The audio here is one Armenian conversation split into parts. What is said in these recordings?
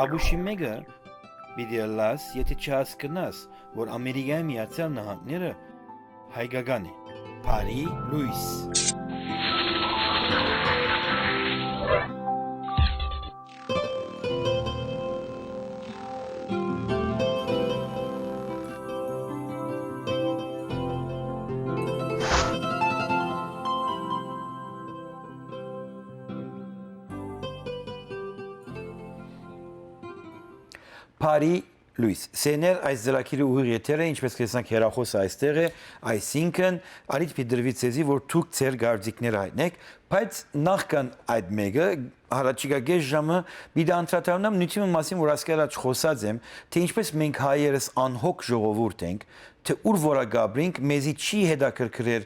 Աբուշիմեգը պիտի լաս, եթե չհասկնաս, որ Ամերիկայի Միացյալ Նահանգները հայկական է, Փարի Լուիս։ Փարի Լուիս, սեներ այս ծրագիրը ուղիղ եթերը, ինչպես կտեսնանք հեռախոսը այստեղ է, այսինքն արիդ պիտի ցեզի, որ դուք ձեր գարձիկները հայտնեք, բայց նախքան այդ մեկը հարաճիգա գեշ ժամը պիտի անդրադառնամ նյութի մասին, որ ասկերած խոսած եմ, թե ինչպես մենք հայերս անհոգ ժողովուրդ ենք, թե ուր որա գաբրինք, մեզի չի հետաքրքրեր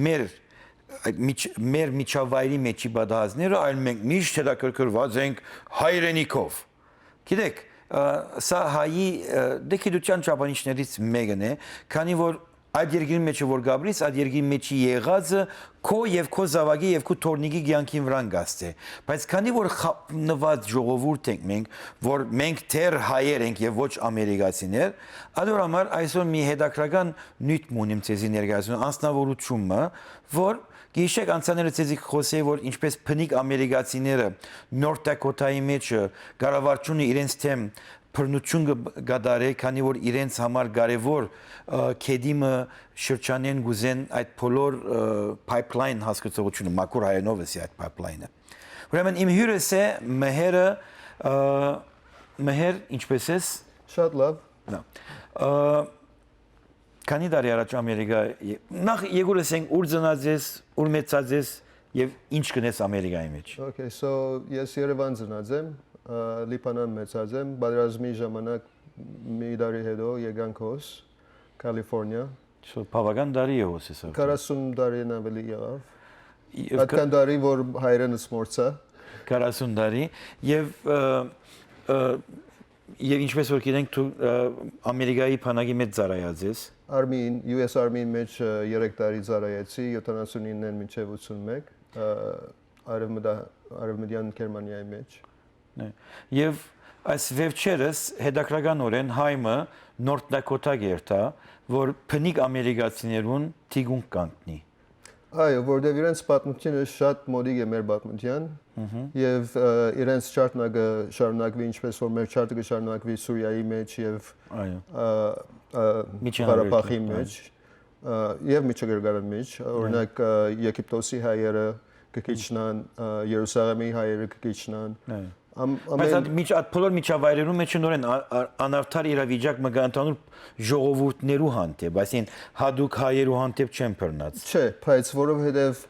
մեր միջավայրի մեջի բադահազները, այլ մենք միշտ հետաքրքրված ենք հայրենիքով։ Գիտեք, սա հայի դեքիդության ճապանիշներից մեկն է, քանի որ այդ երկրի մեջը որ գաբրից, այդ երկրի մեջի եղածը քո եւ քո զավակի եւ քո թորնիկի կյանքին վրան գաստ է, բայց քանի որ խափնված ժողովուրդ ենք մենք, որ մենք թեր հայեր ենք եւ ոչ ամերիկացիներ, այդ համար այսօր մի հետաքրական նյութ ունիմ ցեզի ներկայացնում, անձնավորությունը, որ Գիշեք անցաները ցեզի խոսեի, որ ինչպես փնիկ ամերիկացիները Նորթ Դակոտայի մեջ կառավարությունը իրենց թեմ բռնություն կդարե, քանի որ իրենց համար կարևոր քեդիմը շրջանեն գուզեն այդ բոլոր pipeline հասկացողությունը, մակուր հայերենով է այդ pipeline-ը։ Ուրեմն իմ հյուրս է Մեհեր, ինչպես ես։ Շատ լավ։ Քանի տարի առաջ Ամերիկա նախ եկուրս ենք ուր ծնած ես, ուր մեծած ես եւ ինչ կնես Ամերիկայի մեջ։ Okay, so ես Երևան ծնած եմ, Լիբանան մեծած եմ, պատերազմի ժամանակ մի տարի հետո եկանք հոս, Կալիֆոռնիա։ Բավական տարի է հոս էսա։ 40 տարին ավելի եղավ։ Այդքան տարի որ հայրենս մորցա։ 40 տարի եւ ինչպես որ գիտենք դու Ամերիկայի բանակի մեջ ծառայած ես։ US Army-ի մեջ 3 տարի ծառայեցի 79-ին մինչև 81 Արևմտյան Գերմանիայի մեջ։ Եվ այս վերջերս հետաքրքրականորեն հայմը Նորթ Դակոտա գերտա, որ փնիկ ամերիկացիներուն թիգուն կանգնի։ Այո, որտեղ իրենց պատմությունը շատ մոդիկ է մեր պատմության եւ իրենց ճարտնակը շարունակվի ինչպես որ մեր ճարտը կշարունակվի Սուրիայի մեջ եւ Ղարաբաղի մեջ եւ Միջգերգարան մեջ, օրինակ Եգիպտոսի հայերը կկիչնան, Երուսաղեմի հայերը կկիչնան։ Բայց այդ բոլոր միջավայրերում մեջ նորեն անարդար իրավիճակ մը գանտանուր ժողովուրդներու հանդեպ, այսին հadouk հայերու հանդեպ չեն բռնած։ Չէ, բայց որովհետև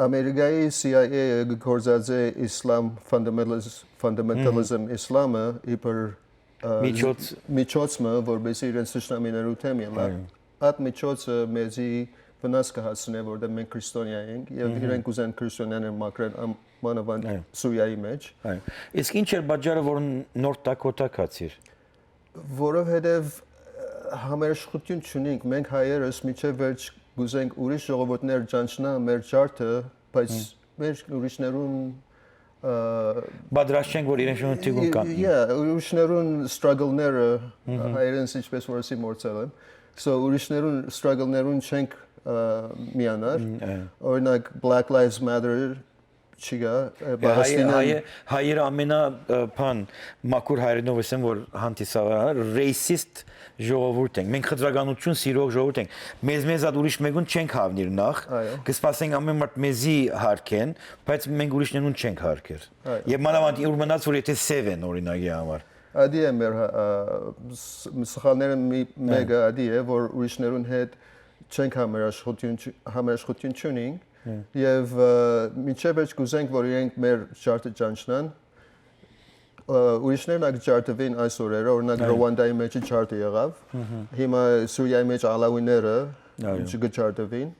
Ամերիկայի CIA-ը գործած է իսլամ fundamentalism իսլամը իբր միջոցը, որովհետև իրենց ճշտամիներու թեմ ելա։ Այդ միջոցը մեզի վնաս կհասնի, որտեղ մենք քրիստոնյա ենք եւ իրենք ուզեն քրիստոնյաներ մաքրեն մանավանդ Սուրիայի մեջ։ Իսկ ինչ էր պատճառը, որ Նորթ Դակոտա կացիր։ Որովհետև համերաշխություն չունենք, մենք հայերս միջև վերջ գուզենք ուրիշ ժողովուրդներ ճանչնա մեր ճարտը, բայց մեր ուրիշներուն Բادرաշ չենք, որ իրենք շնորհ թիգուն կան։ Ուրիշներուն struggle-ները հայերենս ինչպես որ ասի մորցել եմ։ So ուրիշներուն struggle-ներուն չենք միանար, օրինակ Black Lives Matter չիգա, հայերը ամենա բան մաքուր հայերենով ասեմ, որ հանդիսավար racist ժողովուրդ ենք, մենք խտրականություն սիրող ժողովուրդ ենք, մեզ այդ ուրիշ մեկուն չենք հավնիր նախ, կսպասենք ամեն մարդ մեզի հարկեն, բայց մենք ուրիշներուն չենք հարկեր, և մանավանդ ուր մնաց, որ եթե սև են օրինագի համար։ Ադի է մեր սխալները մեկը ադի է, որ ուրիշներուն հետ չենք համերաշխություն չունենք, եւ մինչեւ վերջ կուզենք, որ իրենք մեր ճարտը ճանչնան, ուրիշներն ակ ճարտվին այս օրերը, օրինակ Ռուանդայի մեջ ճարտը եղավ, հիմա Սուրիայի մեջ ալավիները չգճարտվին,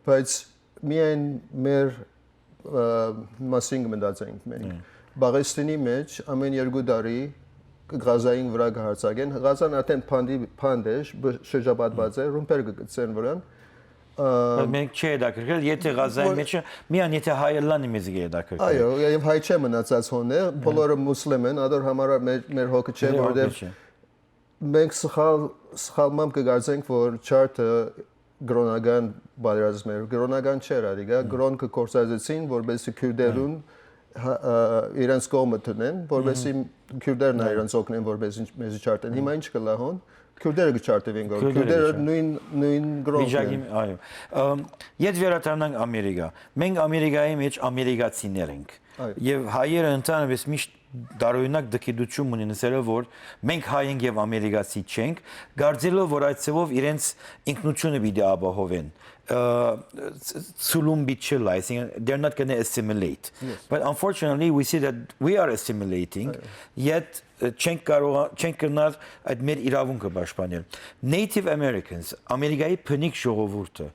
բայց միայն մեր մասին մտածենք մենք։ Բաղեստինի մեջ ամեն 2 տարի Գազային վրա կհարցակեն, Գազան արդեն փանդ է, շրջապատված է, ռումբեր կգցեն վրան։ Մենք չի հետաքրքրել, եթե Գազայի մեջ միան եթե հայելանի մեզ հետաքրքրել։ Այո, եւ հայ չէ մնացած հոնը, բոլորը մուսլիմ են, ադոր համար մեր հոգը չէ, որովհետեւ մենք սխալմամբ կգարձենք, որ չարթը գրոնական բարերազմեր, գրոնական չէր արիգա, գրոն կկործածեցին, որովհետեւ քյուրդերուն իրենց կողմը տնեն, որովհետեւ քյուրդերն իրենց օգնեն, որովհետեւ մեզ չարտեն։ Հիմա ինչ կլա հոն։ Քյուրդերը կչարտվեն գոր։ Քյուրդերը նույն գրոնն են։ Այո։ Եդ վերադառնանք Ամերիկա։ Մենք Ամերիկայի մեջ ամերիկացիներ ենք։ Եվ հայերը ընդհանրապես միշտ դարօրինակ դկիդություն ունեն ասելով, որ մենք հայ ենք եւ ամերիկացի չենք, գարձելով, որ այդ ծավով իրենց ինքնությունը պիտի ապահովեն։ They're not going to assimilate. Yes. But unfortunately, we see that we are assimilating, yet չենք կրնալ այդ մեր իրավունքը պաշտպանել։ Native Americans, Ամերիկայի բնիկ ժողովուրդը,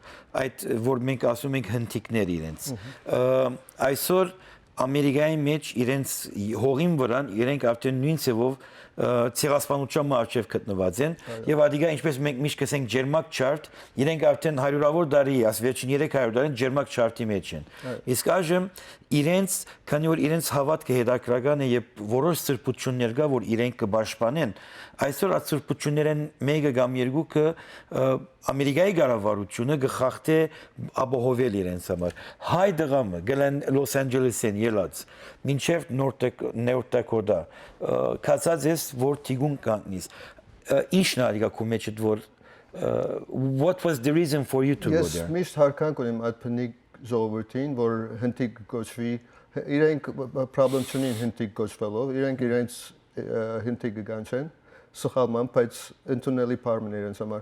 այդ որ մենք ասում ենք հնդիկներ իրենց, այսօր Ամերիկայի մեջ իրենց հողին վրան իրենք արդեն նույն ծավով ցեղասպանության արժև գտնված են եւ ադիգա ինչպես մենք միշտ կսենք ջերմակ չարտ իրենք արդեն հարյուրավոր տարի աս վերջին 300 տարին ջերմակ չարտի մեջ են իսկ այժմ իրենց քանի որ իրենց հավատքը հետաքրական է եւ որոշ սրբություններ կա որ իրենք կպաշտպանեն այսօր այդ սրբություններն մեկը կամ երկուքը Ամերիկայի կառավարությունը գխախտե ապահովել իրենց համար հայ դղամը գլեն Լոս Անջելեսին ելած մինչև Նորթ Դակոտա կացած է որ տիգուն կանգնիս ինչն ալիգա քո մեջ որ what was the reason for you to go there Ես միշտ հարկանք ունեմ այդ բնիկ ժողովրդին որ հնդիկ գոչվի իրենք problem չունեն հնդիկ գոչվելով իրենց հնդիկ գանչեն սխալման բայց ընդունելի բառն է իրենց համար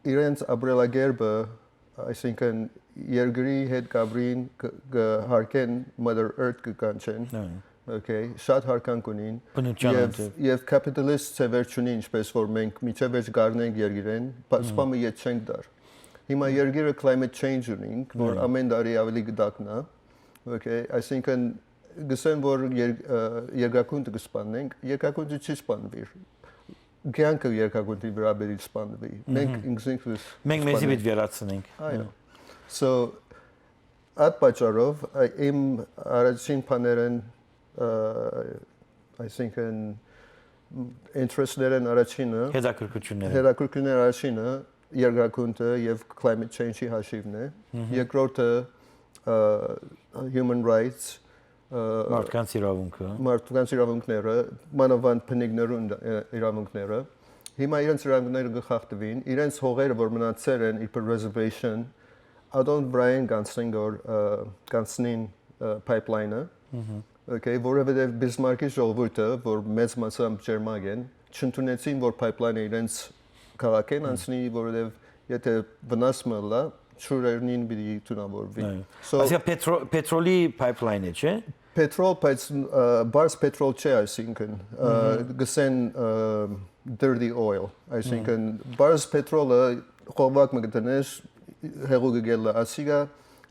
իրենց ապրելակերպը այսինքն երկրի հետ կապրին հարկեն Mother Earth կկանչեն Okay, շատ հարկանք ունին եւ capitalist ծևեր չունի ինչպես որ մենք միջև վերջ գարնենք երկիրեն, սպամը ետ չենք դար։ Հիմա երկիրը climate change ունենք, որ ամեն տարի ավելի գդակնա։ Okay, այսինքն գսեն որ երկակունտը կսպանենք, երկակունտը չի սպանվի։ Կյանքը երկակունտի վրա բերի սպանվի։ Մենք ինքնինքս մենք մեզի պիտի վերացնենք։ Այո։ So at պատճառով իմ առաջին բաներն I think interest-ներն առաջինը հետաքրքրությունները առաջինը երկրակունտը եւ climate change-ի հաշիվն է երկրորդը human rights մարդկանց իրավունքները մանավանդ բնիկներուն իրավունքները հիմա իրենց իրավունքները գխախտվին իրենց հողերը որ մնացել են իբր reservation adon Brian Gansnin pipeline-ը Okay, որովհետև Բիսմարկի ժողովուրդը, որ մեծ մասամբ ջերմակ են, չընդունեցին, որ pipeline-ը իրենց քաղաքեն անցնի, որովհետև եթե վնաս մլա, շուրերնին պիտի թունավորվի։ Ասա պետրոլի pipeline-է, չէ՞։ Պետրոլ, բայց բարձ պետրոլ չէ, այսինքն, գսեն dirty oil, այսինքն, բարձ պետրոլը խողվակ մը գտնես, հեղուկը գելը, ասիգա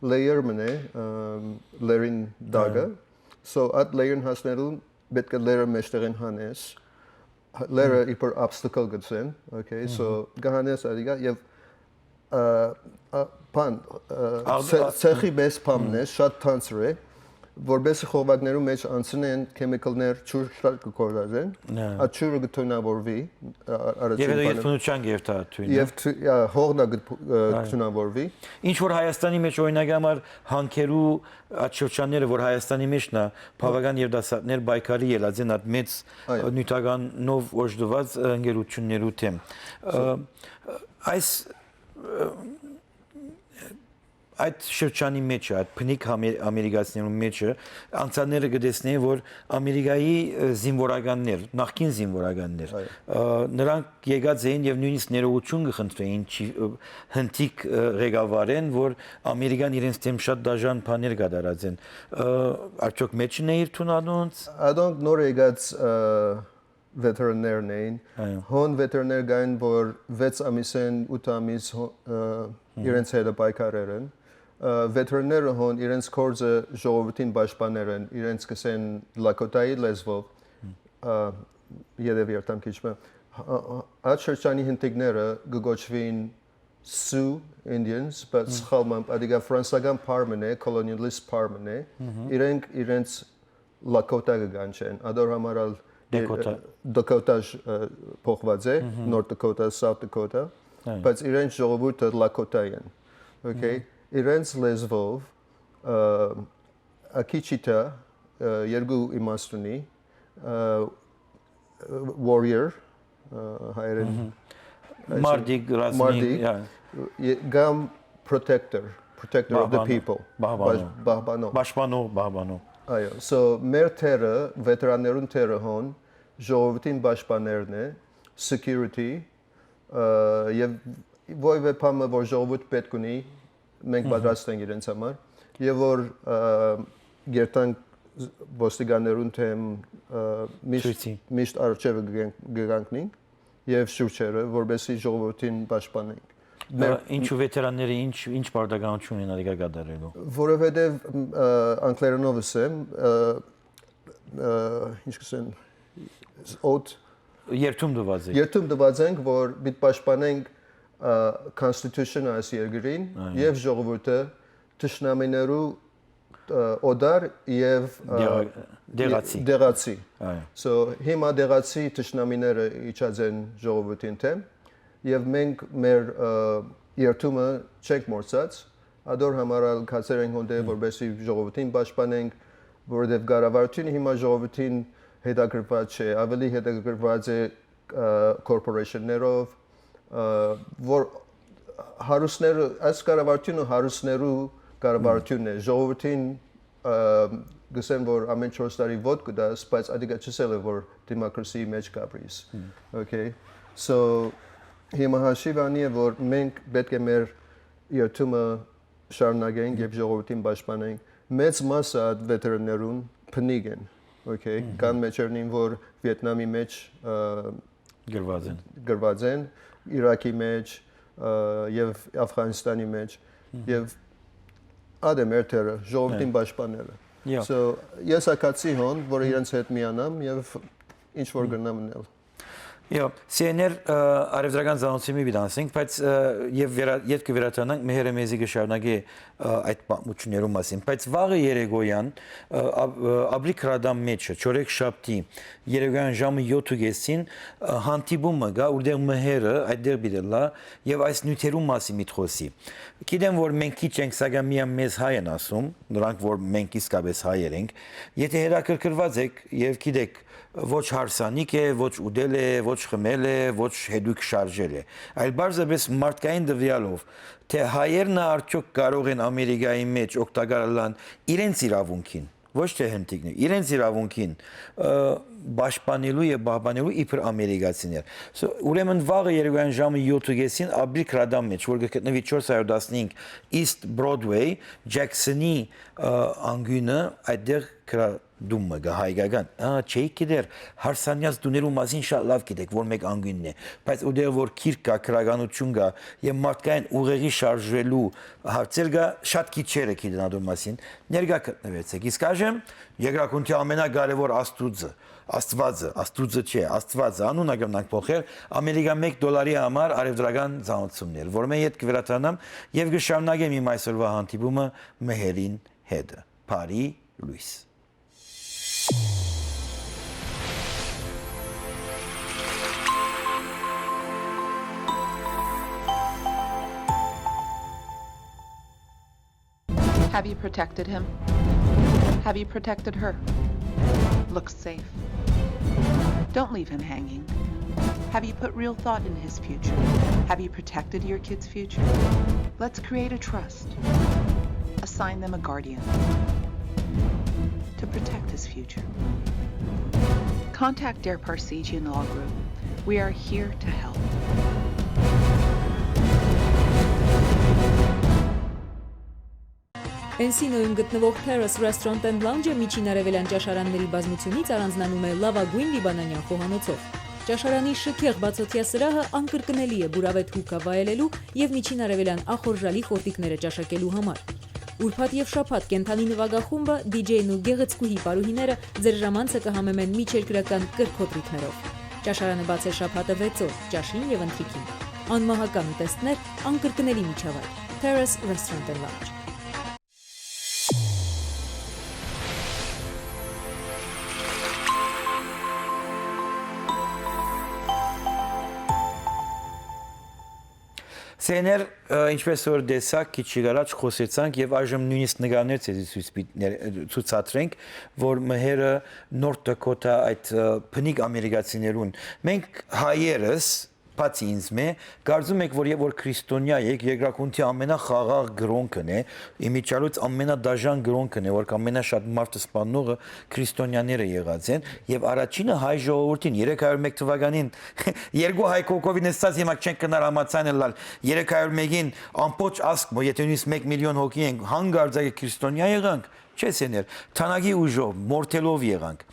layer մնե, layer-ին դագը, So at layer հասներուն պետք է layer մեջտեղին հանես layer իբր obstacle գցեն okay so գահանես ադիգա եւ բան ցեխի բես փամն է շատ թանցր է որբեսի խողովակներու մեջ անցնեն քեմիկալներ ճուր շատ կկործածեն այդ ճուրը գտնավորվի առաջին բանը եւ ֆունկցիան գերտա թույն եւ հողնա գտնավորվի ինչ որ Հայաստանի մեջ օրինակ համար հանքերու աչոչանները որ Հայաստանի մեջն է բավական երդասարտներ բայկարի ելած են այդ մեծ նյութականով օժտված ընկերություններու թեմ այս այդ շրջանի մեջ այդ բնիկ ամերիկացիներու մեջ անցանները գտեսնեն որ Ամերիկայի զինվորականներ նախկին զինվորականներ նրանք եկած էին եւ նույնիսկ ներողություն կխնդրեին հնդիկ ղեկավարեն որ Ամերիկան իրենց դեմ շատ դաժան բաներ կատարած են արդյոք մեջն է իր թունանոնց Adonk նոր եկած veteranներն էին հոն veteranներ գային որ 6 ամիսեն 8 ամիս իրենց հետ պայքարել են վետերանները հոն իրենց կորձը ժողովրդին պաշտպաներ են, իրենց կսեն լակոտայի լեզվով երևի երթամ քիչը այդ շրջանի հնտիկները գոչվին Sioux Indians, բայց սխալմամբ adiga ֆրանսական parmen է, colonialist parmen է, իրենց Lakota գանչեն, ադոր համարալ Dakota փոխված է, North Dakota, South Dakota, բայց իրենց ժողովուրդը Lakota-ն, okay, իրենց լեզվով ակիչիտա երկու իմաստունի warrior հայերեն Mardig Razmig Gam protector of the people. Բահբանո։ Այո, so մեր թերը, վետերաններուն թերը հոն, ժողովրդին պաշտպաներն է, security, եւ ովը փամը որ ժողովուրդ պետք ունի, մենք պատրաստ ենք իրենց համար, եւ որ գերտանք ոստիկաններուն թեմ միշտ արժեվը գանքնենք եւ շուրջերը, որբեսի ժողովրդին պաշտպանենք։ Ինչու վետերանները ինչ բարդականություն են ադիգա գդարելու։ Որովհետև անգլերենով ասեմ, ինչ կսեն, երթում դված ենք, որ պիտի պաշտպանենք constitution այս երկրին եւ ժողովուրդը թշնամիներու օդար եւ դեղացի։ So հիմա դեղացի թշնամիները իջած են ժողովրդին թեմ եւ մենք մեր երթումը չենք մորցած, ադոր համարալ կացեր ենք հոնդե որբեսի ժողովրդին պաշտպանենք, որովհետեւ կառավարությունը հիմա ժողովրդին հետաքրքրված չէ, ավելի հետաքրքրված է corporation-ներով, որ հարուստները, այս կառավարությունը հարուստներու կառավարությունն է, ժողովրդին գսեն որ ամեն 4 տարի ոտ կդաս, բայց ադիգա չսել է որ դեմոկրասիի մեջ կապրիս, okay, so հիմա հաշիվանի է որ մենք պետք է մեր երթումը շարունակենք եւ ժողովրդին պաշտպանենք, մեծ մասը այդ վետերաններուն փնիկ են, okay, կան մեջերնին որ Վիետնամի մեջ գրված են, Իրաքի մեջ եւ Աֆղանստանի մեջ եւ ադե մեր թերը ժողովրդին պաշտպաները։ So ես ակացի հոն, որ իրենց հետ միանամ եւ ինչ որ գնամ մնել։ Եվ սեներ արևդրական զանոցիմի բիդանսենք, բայց և կվերատանանք մեհերը մեզի գշարնագի այդ պամուչներում մասին, բայց վաղը երեգոյան աբրի կրադամ մեջը, չորեք շապտի, երեգոյան ժամը 7:30 հանդիպումը գա, ուրդեղ մեհերը այդ դեր բիդելա և այս նյութերում մասի միտխոսի։ Գիտեմ, որ մենք քիչ ենք, սակայն միան մեզ հայ են ասում, նրանք, որ մենք իսկապես հայեր ենք, եթե հետաքրքրված եք և գիտեք ոչ հարսանիք է, ոչ ուդել է, ոչ խմել է, ոչ հետույք շարժել է, այլ բարձրապես մարդկային դվյալով, թե հայերն արդյոք կարող են Ամերիկայի մեջ օգտագործել իրենց իրավունքին, ոչ թե հնդիկն, իրենց իրավունքին պաշտպանելու եւ պահպանելու իբր ամերիկացիներ։ Ուրեմն վաղը երեկոյան ժամը 7:30 աբրի կրադամ մեջ, որ գտնվի 415 East Broadway, Jackson-ի անգյունը այդտեղ դումը գահայգական, չէի գիտեր, հարսանյաց դուներու մասին շատ լավ գիտեք, որ մեկ անգյունն է, բայց ուդեղ որ քիրք կա, քրագանություն կա եւ մարդկային ուղեղի շարժվելու հարցեր կա, շատ քիչերը գիտեն ադոր մասին, ներկա գտնվեցեք, իսկ այժմ երկրակունքի ամենակարևոր Աստվածը չէ, Աստվածը անունը գտնանք փոխել Ամերիկա $1 համար արևդրական զանոցումներ, որ մենք հետ կվերաթանամ եւ կշարունակեմ իմ այսօրվա հանդիպումը մեհերին հետ։ Բարի լույս։ Have you protected him? Have you protected her? Looks safe. Don't leave him hanging. Have you put real thought in his future? Have you protected your kid's future? Let's create a trust. Assign them a guardian to protect his future. Contact Dare Parsegian Law Group. We are here to help. Encino-ում գտնվող Terrace Restaurant and Lounge-ը միջին արևելյան ճաշարանների բազմությունից առանձնանում է լավագույն լիբանանյան խոհանոցով։ Ճաշարանի շքեղ բացօթյա սրահը անկրկնելի է բուրավետ հուկա վայելելու եւ միջին արևելյան ախորժալի խորտիկները ճաշակելու համար։ Ուրբաթ եւ շաբաթ կենթանի նվագախումբը, DJ-ն ու գեղեցկուհի պարուհիները ձեր ժամանցը կհամեմեն միջերկրական կրքոտ ռիթմերով։ Ճաշարանը բաց է շաբաթը 6 օր, ճաշին եւ ընթրիքին։ Անմահական ուտեստներ, անկրկնելի միջավայր։ Terrace Restaurant and Lounge։ Սեներ ինչպես որ դեսակ քիչ առաջ խոսեցանք եւ այժմ նույնիսկ նկարներ ցույցատրենք, որ մհերը Նորթ Դակոտա այդ փնիկ ամերիկացիներուն մենք հայերս բացի ինձ մե կարծում եք որ քրիստոնյա եք երկրակունքի ամենախաղաղ գրոնքն է իմիջալուց ամենադաժան գրոնքն է որ ամենաշատ մարդը սպանողը քրիստոնյաները եղած են եւ առաջինը հայ ժողովրդին 301 թվականին երկու հայ կոկովին էստած հիմա չենք կնար համացանել 301-ին ամբողջ ասկ եթե նույնիսկ 1 միլիոն հոգի են հանգարձակ քրիստոնյա եղանք չես եներ թանագի ուժով մորթելով եղանք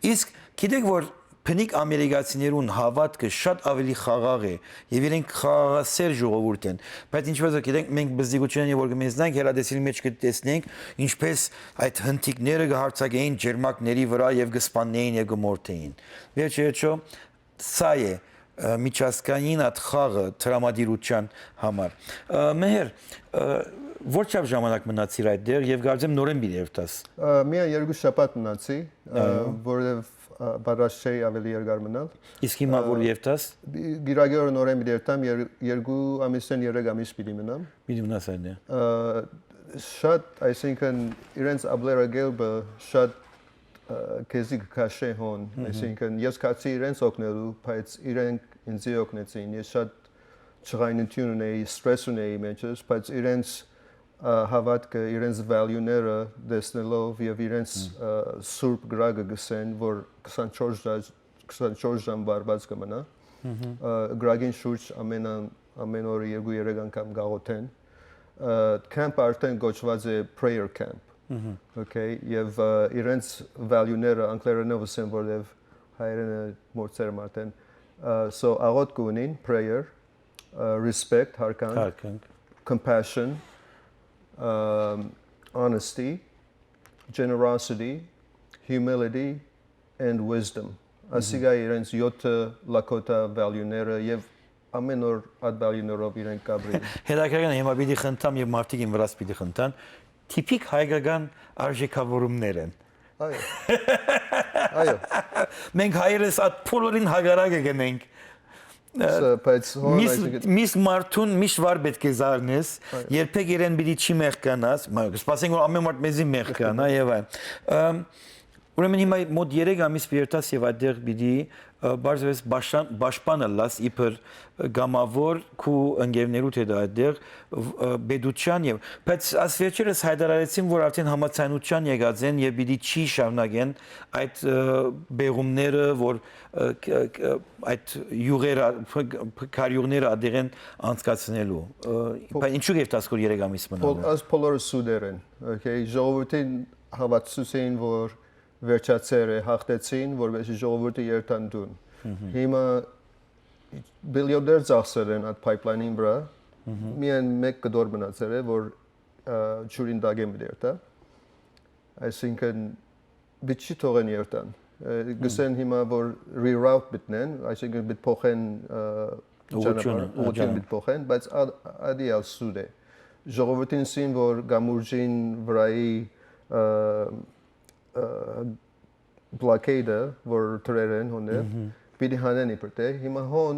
իսկ գիտեք որ Փնիկ ամերիկացիներուն հավատքը շատ ավելի խաղաղ է եւ իրենք խաղաղասեր ժողովուրդ են բայց ինչպես գիտենք մենք բզդիգությունն որ կմեզնանք հերադեսիլի մեջ կտեսնենք ինչպես այդ հնտիկները կհարցակեին ջերմակների վրա եւ կսպանեին եւ կմորթեին վերջերջո սա է միջազգային այդ խաղը տրամադիրության համար մեհեր Որչափ ժամանակ մնացիր այդտեղ եւ կարծեմ նորեն մի երթաս Միայն երկու շաբաթ մնացի որովհետեւ Բարաշեի ավելի երկար մնալ Իսկ հիմա որ երթաս Գիրագի օրը նորեն մի երթամ երկու ամիսեն 3 ամիս պիտի մնամ Պիտի մնաս այդտեղ Շատ այսինքն իրենց աբլերագելբը շատ քեզի կաշե հոն այսինքն ես կացի իրենց օգնելու բայց իրենք ինձ օգնեցին ես շատ չղայնություն ունեի ստրես ունեի մեջս բայց իրենց հավատքը իրենց value-ները դեսնելով եւ իրենց սուրբ գրագը գսեն որ 24 ժամ բարբաց կմնա գրագին շուրջ ամեն օր 2-3 անգամ գաղութեն camp արդեն գոչված է prayer camp okay եւ իրենց value-ները անգլերենով ասեն որովհետեւ հայերենը մորցեր մարդեն so աղոտ կունին prayer respect հարկանք compassion honesty, generosity, humility, and wisdom. Ասիգա իրենց 7 լակոտա value-ները եւ ամեն օր այդ value-ներով իրենք կաբրին։ Հետաքրքրական է, հիմա պիտի խնդամ եւ մարդիկ ին վրաս պիտի խնդան։ Տիպիկ հայկական արժեքավորումներ են։ Այո։ Այո։ Մենք հայերս այդ փոլորին հագարակ գնենք։ Միս մարդուն միշտ վար պետք է զարնես, երբեք իրեն պիտի չի մեղկանաս, սպասենք որ ամեն մարդ մեզի մեղկանա եւ այլն։ Ուրեմն հիմա մոտ 3 ամիս պերտաս եւ այդտեղ պիտի բարձրապես պաշտպանը լաս իբր գամավոր քու ընկերներուդ հետ այդտեղ բեդուչան եւ բայց ասվերջերս հայտարարեցին որ արդեն համացանության եկած են եւ պիտի չի շարունակեն այդ բեղումները որ այդ յուղերը կարյուղները ադերեն անցկացնելու բայց ինչու գերտաս որ 3 ամիս մնալ As բոլորը սուդեր են okay ժողովրդին հավատացին որ վերջացել է հաղթեցին որովհետեւ ժողովուրդը երթան դուն հիմա բիլիոդեր ծախսել են այդ pipeline-ին վրա միայն մեկ կդոր մնացել է որ ջուրին դագեմ դերտա այսինքն բիչի թողեն երթան գսեն հիմա որ reroute բտնեն այսինքն բիտ փոխեն ուղղություն բիտ փոխեն բայց ադիալ սուդ է ժողովրդին սին որ գամուրջին վրայի blockade որ τρեր են հոներ պիտի հանեն իբրտե հիմա հոն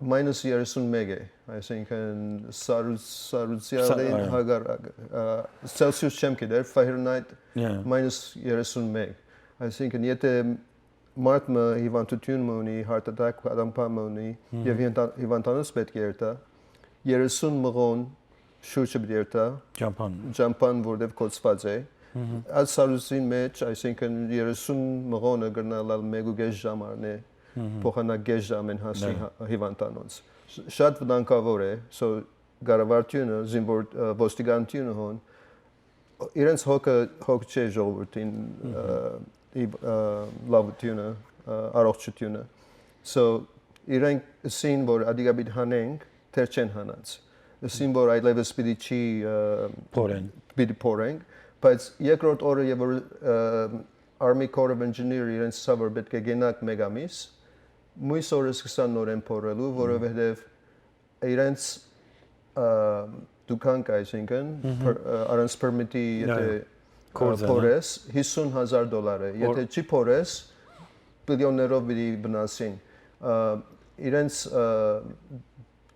-31 է այսինքն սարուցիալեն հագարակ Celsius չեմ գիտեր Fahrenheit -31 այսինքն եթե մարդը հիվանդություն ունի heart attack ադամպամ ունի եւ հիվանդանոց պետք է երթա 30 մղոն շուրջը բերտա ջամփան որտեվ կոծված է այդ սարուսին մեջ այսինքն 30 մղոնը գնալալ 1.5 ժամ արնե փոխանակես ժամ են հասի հիվանդանոց շատ վտանգավոր է so գարավարտյունը զինվոր ոստիկանությունը հոն իրենց հոգ չէ ժողովրդին լավությունը առողջությունը so իրենք սին որ ադիգաբիտ հանենք թեր չեն հանած ասին որ այլևս պիտի չի Փորեն։ պիտի փորենք, բայց երկրորդ օրը եւ որ Army Corps of Engineer իրենց սավր պետք է գնանք մեկ ամիս, մյուս օրը սկսան նորեն փորելու, որովհետեւ իրենց դուքան կայսինքն առանց permit-ի եթե փորես $50,000 է, եթե չի փորես բիլիոններով պիտի բնասին իրենց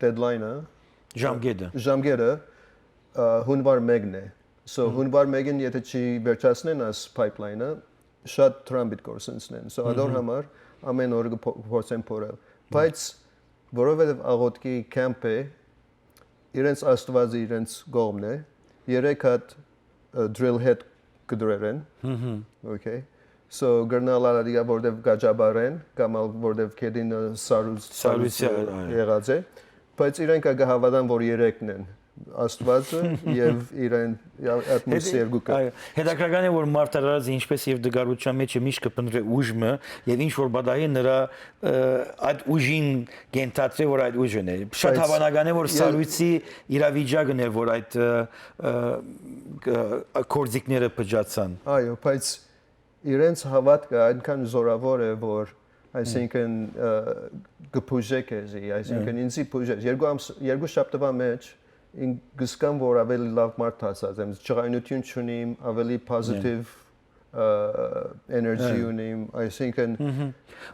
deadline-ը ժամկետը հունվար 1-ն է so հունվար 1-ին եթե չի վերջացնեն այս pipeline-ը շատ տրամբիտ կորսնցնեն so ադոր համար ամեն օր փորձեն փորել բայց որովհետև աղոտքի camp-է իրենց աստվածը իրենց կողմն է 3 հատ drill head կդրեն okay So գտնալարիա որտեվ գաջաբարեն կամ որտեվ քեդին սարուց եղած է բայց իրենք կհավատան որ երեքն են աստվածը եւ իրեն ատմոս երկուքը հետաքրքրական է որ մարտարարած ինչպես եւ դգարության մեջ է միշտ կփնտրե ուժը եւ ինչ որ բադայի նրա այդ ուժին գենտատրե որ այդ ուժն է շատ հավանական է որ սարույցի իրավիճակն է որ այդ կորձիկները փճացան այո բայց իրենց հավատքը այնքան զորավոր է որ այսինքն գփուժե քեզի այսինքն ինձի փուժե երկու շաբթվա մեջ գսկամ որ ավելի լավ մարդ հասած եմ ճղայնություն ունիմ ավելի positive energy ունիմ այսինքն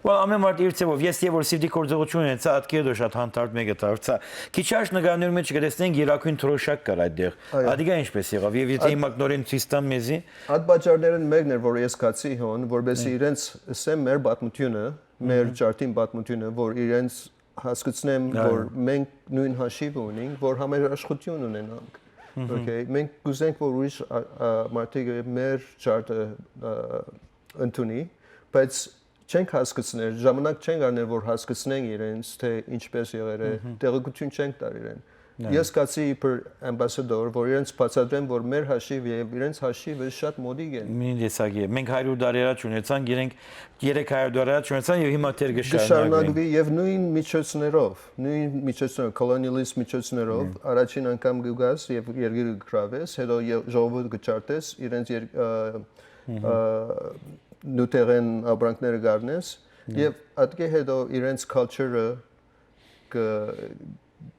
Well ամեն մարդ իր ծավով ես եւ որ սիվդի կորձողություն ունեցա ատկեդո շատ հանդարտ մեկը տարծա քիչաշ նկարներում մեջ կտեսնենք երակույն թրոշակ կար այդտեղ ադիգա ինչպես եղավ եւ եթե հիմա նորեն ցույց տամ մեզի այդ բաժարներն մեկն էր որ ես կացի հոն որբեսի իրենց ասեմ մեր պատմությունը մեր ճարտին պատմությունը որ իրենց հասկացնեմ որ մենք նույն հաշիվ ունենք որ համերաշխություն ունենանք okay մենք գուզենք որ ուրիշ մարդիկ մեր ճարտը ընդունի բայց չենք հասկացնել ժամանակ չենք առնել որ հասկացնենք իրենց թե ինչպես եղել է տեղեկություն չենք տար իրեն ես կացի իբր ամբասադոր որ իրենց բացատրեմ որ մեր հաշիվ եւ իրենց հաշիվը շատ մոդիկ են մին դեսագի մենք 100 տարի առաջ ունեցանք իրենք 300 տարի առաջ ունեցան եւ հիմա դեր գշարունակվի եւ նույն միջոցներով colonialist միջոցներով առաջին անգամ գուգաս եւ երկիրը գրավես հետո ժողովուրդ գճարտես իրենց նուտերեն ապրանքները գարնես եւ այդքի հետո իրենց culture-ը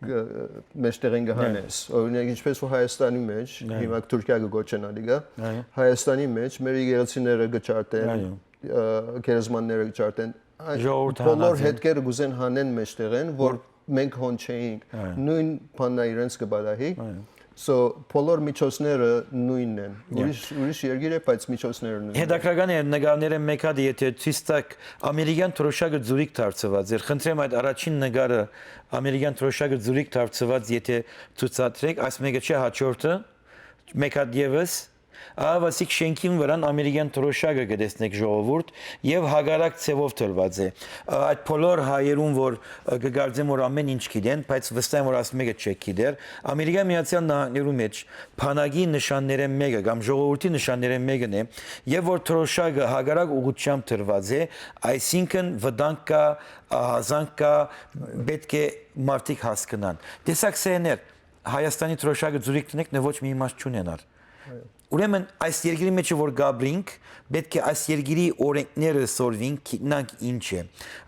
մեջտեղեն գահանես օրինակ ինչպես որ Հայաստանի մեջ հիմա Թուրքիա գոչեն ադիգա Հայաստանի մեջ մեր եկեղեցիները գճարտեն գերեզմանները գճարտեն բոլոր հետքերը գուզեն հանեն մեջտեղեն որ մենք հոն չէինք նույն բանն իրենց կբադահի So բոլոր միջոցները նույնն են ուրիշ երկիր է բայց միջոցները նույնն են Հետաքրքրական է նկարները մեկ հատ եթե ցույց տակ ամերիկյան թրոշակը Զուրիք դարձված էր խնդրեմ այդ առաջին նկարը ամերիկյան թրոշակը Զուրիք դարձված եթե ցուցադրեք այս մեկը չէ հաջորդը մեկ հատ եւս Ավասիկ շենքին վրան ամերիկյան թրոշակը կտեսնեք ժողովուրդ եւ հագարակ ցևով թրված է այդ բոլոր հայերուն որ կգարձեմ որ ամեն ինչ գիտեն բայց վստահ եմ որ ասում եք չեք գիտեր ամերիկայի միացյալ նահանգներու մեջ փանագի նշանները մեկը կամ ժողովրդի նշանները մեկն է եւ որ թրոշակը հագարակ ուղղությամբ թրված է այսինքն վտանգ կա հազանգ կա պետք է մարդիկ հասկանան տեսակ սեներ Հայաստանի թրոշակը Զուրիք տնեք ոչ մի իմաստ չունենար Ուրեմն այս երկրի մեջ որ գաբրինք պետք է այս երկրի օրենքները սորվին գիտնանք ինչ է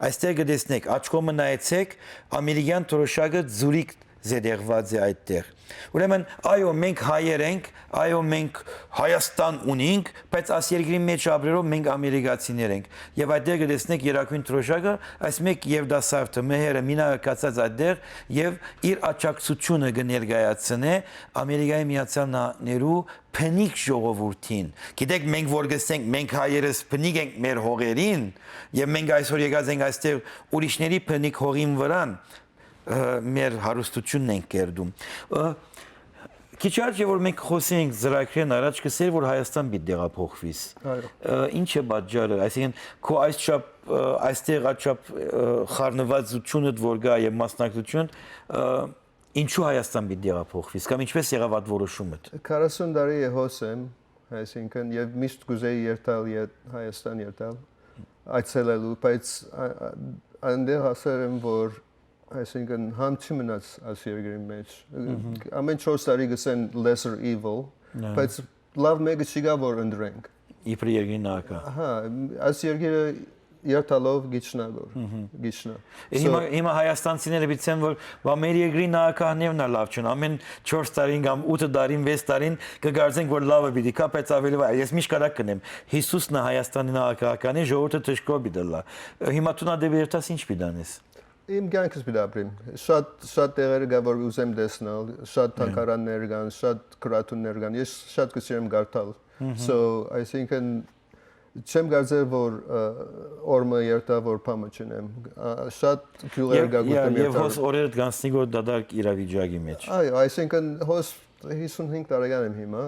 այստեղ կտեսնեք աչքոմը նայեցեք ամերիկյան թրոշակը Զուրիք զետեղված է այդտեղ Ուրեմն այո մենք հայեր ենք այո մենք Հայաստան ունենք բայց այս երկրի մեջ ապրելով մենք ամերիկացիներ ենք եւ այդտեղ կտեսնեք երակույն թրոշակը այս մեկ եւ դասարտը մեհերը մինա կացած այդտեղ եւ իր աճակցությունը կներկայացնե Ամերիկայի Միացյալ Նահանգներու փնիկ ժողովրդին գիտեք մենք որ գսենք մենք հայերս փնիկ ենք մեր հողերին եւ մենք այսօր եկած ենք այստեղ ուրիշների փնիկ հողին վրան մեր հարստությունն ենք կերդում Քիչ առաջ որ մենք խոսենք ծրագրեն առաջ կսեր որ Հայաստան պիտի դեղափոխվիս ինչ է պատճառը այսինքն քո այստեղ աչափ խառնվածությունը որ գա եւ մասնակցություն ինչու Հայաստան պիտի դեղափոխվիս կամ ինչպես եղավ այդ որոշումը 40 տարի է հոսեմ այսինքն եւ միշտ գուզեի երթալ Հայաստան երթալ այցելելու բայց այնտեղ ասել եմ որ այսինքն համչի մնաց այս երկրի մեջ։ Ամեն 4 տարի գսեն lesser evil, բայց լավ մեկը չի գա որ ընդրենք։ Իբր երկրի նահանգա։ Հա, այս երկիրը երթալով գիչնա։ Հիմա հայաստանցիները բիցեն որ մեր երկրի նահանգահանևն է լավ չուն։ Ամեն 4 տարին կամ 8 տարին 6 տարին կգարձենք որ լավը պիտի կա, բայց ավելի վայ։ Ես միշտ կարա կնեմ։ Հիսուսն է Հայաստանի նահանգականի ժողովուրդը թշկով բիդլա։ Հիմա տունա դեպի երթաս ինչ պիտանես։ Իմ կյանքս պիտի ապրեմ։ Շատ տեղեր կա որ ուզեմ տեսնել, շատ թանգարաններ կան, շատ կրատուններ կան։ Ես շատ կսիրեմ գարտալ։ So I think չեմ կարծել որ օրմը երթա որ փամը չնեմ։ Շատ գյուղեր կա գտեմ երթա։ Եվ հոս օրերդ գանցնի գոր դադարք իրավիճակի մեջ։ Այո, այսինքն հոս 55 տարեկան եմ հիմա,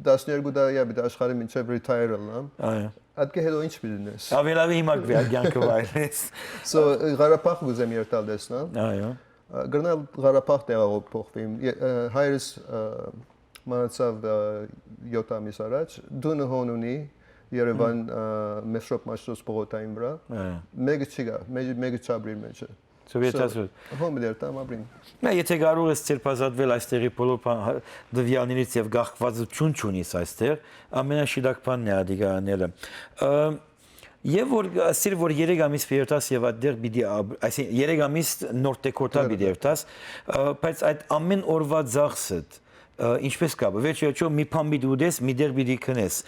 12 տարի պիտի աշխարհի մինչև retire լամ։ Այո։ Այդ հետո ինչ պիտի նես։ Ավելավի հիմա կյանքը վայրես։ So Ղարաբաղ ուզեմ երթալ տեսնել։ Այո։ Գնալ Ղարաբաղ տեղով փոխվեմ։ Հայրս մահացավ 7 ամիս առաջ, դունը հոն ունի Երևան մետրոպ մաշտոց պողոտային վրա։ Մեկը չի գա, մեկը չաբրի մեջը։ Սովետացուր։ Հոմդեր տամ ապրին։ Նա եթե կարող ես ցերպազատվել այստեղի բոլոր դվյալներից եւ գաղթվածություն չունիս այստեղ, ամենաշիդակ բանն է ադիգաները։ Եվ որ ասիր որ 3 ամիս երթաս եւ այդտեղ պիտի այսինքն 3 ամիս նոր տեկորտա պիտի երթաս, բայց այդ ամեն օրվա ծախսդ ինչպես կա վերջիչո մի բան պիտի ուտես մի դեր պիտի քնես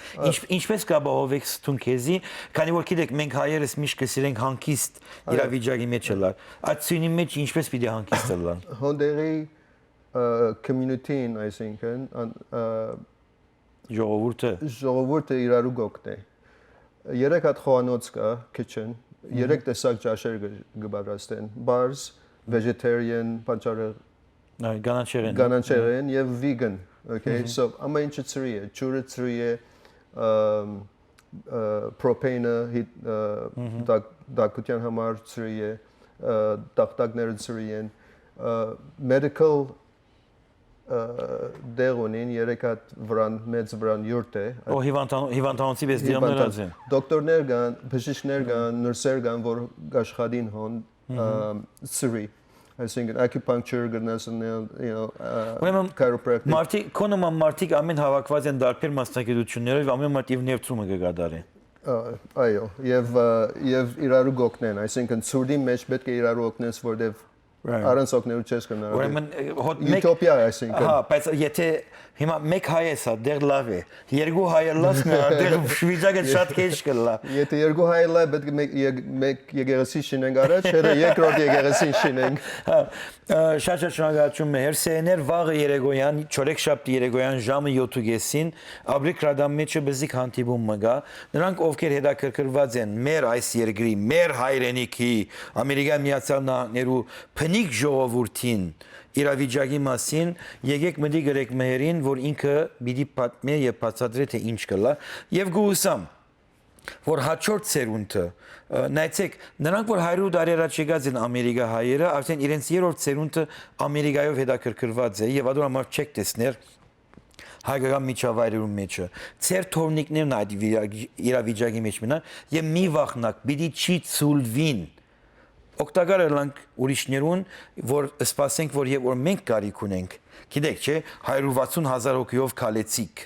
ինչպես կա բողոքս տուն քեզի քանի որ գիտեք մենք հայերս միշտ կսիրենք հանգիստ իրավիճակի մեջ լալ այդ ցինի մեջ ինչպես պիտի հանգիստ լալ հոնդերի community-ին այսինքն ժողովուրդը իրարու գոկտե 3 հատ խոհանոց կա kitchen 3 տեսակ ճաշեր կբարաստեն bars vegetarian panchara Ganancheren եւ vegan, okay? So ամեն ինչը ծրի է, ջուրը ծրի է, propane-ը դակության համար ծրի է, տախտակները ծրի են, medical դեղոնին 3 հատ վրան, մեծ վրան յուրտ է։ Օ հիվանդանոցի պես դիամներած են։ Դոկտորներ կան, բժիշկներ կան, նրսեր կան, որ աշխատին հոն ծրի։ Այսինքն acupuncture գնացնել, chiropractic։ Մարդիկ ամեն հավաքված են դարբեր մասնագիտություններով, ամեն մարդ իր ներծումը կգադարի։ Այո, եւ իրարու գոկնեն, այսինքն ծուրդի մեջ պետք է իրարու օգնես, որտեվ առանց օգնելու չես կնարի։ Ուրեմն Ուտոպիա այսինքն։ Հա, բայց եթե հիմա մեկ հայ է, դեր լավ է։ 2 հայը լասն է, դեր շվիցակը շատ քեջ կլա։ Եթե 2 հայը լավ, պետք է մեկ եկեղեցի շինենք առաջ, հետո երկրորդ եկեղեցին շինենք։ Հա, շատ շնորհակալություն մեր սեներ վաղը երեկոյան, չորեքշաբթի երեկոյան ժամը 7:30-ին Աբրիկ Ռադամ մեջը բզիկ հանդիպում մգա։ Նրանք ովքեր հետաքրքրված են մեր այս երկրի, մեր հայրենիքի, Ամերիկայի Միացյալ Նահանգներու փնիկ ժողովրդին իրավիճակի մասին եկեք մտի գրեք մեհերին որ ինքը պիտի պատմի եւ բացատրի թե ինչ կլա եւ գուսամ որ հաջորդ սերունդը նայեցեք նրանք որ 100 տարի առաջ եկած են Ամերիկա հայերը արդեն իրենց երրորդ սերունդը Ամերիկայով հետաքրքրված է եւ ador համար չեք տեսներ հայկական միջավայրերում մեջը ծեր թորնիկներն այդ իրավիճակի մեջ մնան եւ մի վախնակ պիտի չի ցուլվին Օգտակար ելանք ուրիշներուն, որ սպասենք, որ եւ որ մենք կարիք ունենք։ Գիտեք, չէ, 160,000 հոգիով քալեցիք։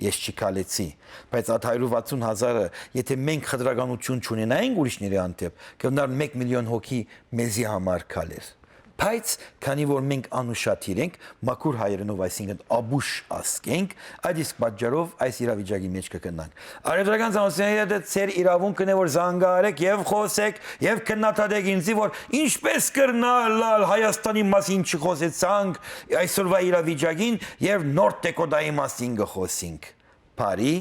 Ես չի քալեցի, բայց այդ 160,000-ը, եթե մենք խտրականություն չունենայինք ուրիշների անտեպ, կգնար 1 միլիոն հոգի մեզի համար քալեր։ Բայց քանի որ մենք անուշադիր ենք, մաքուր հայերենով, այսինքն աբուշ ասկենք, այդ իսկ պատճառով այս իրավիճակի մեջ կգնանք։ Արևելական ցանցերի հետ ծեր իրավունքն է որ զանգահարեք եւ խոսեք եւ քննադատեք ինձի որ ինչպես կրնալ Հայաստանի մասին չխոսեցանք այսօրվա իրավիճակին եւ նոր տեկոդայի մասին կխոսենք։ Բարի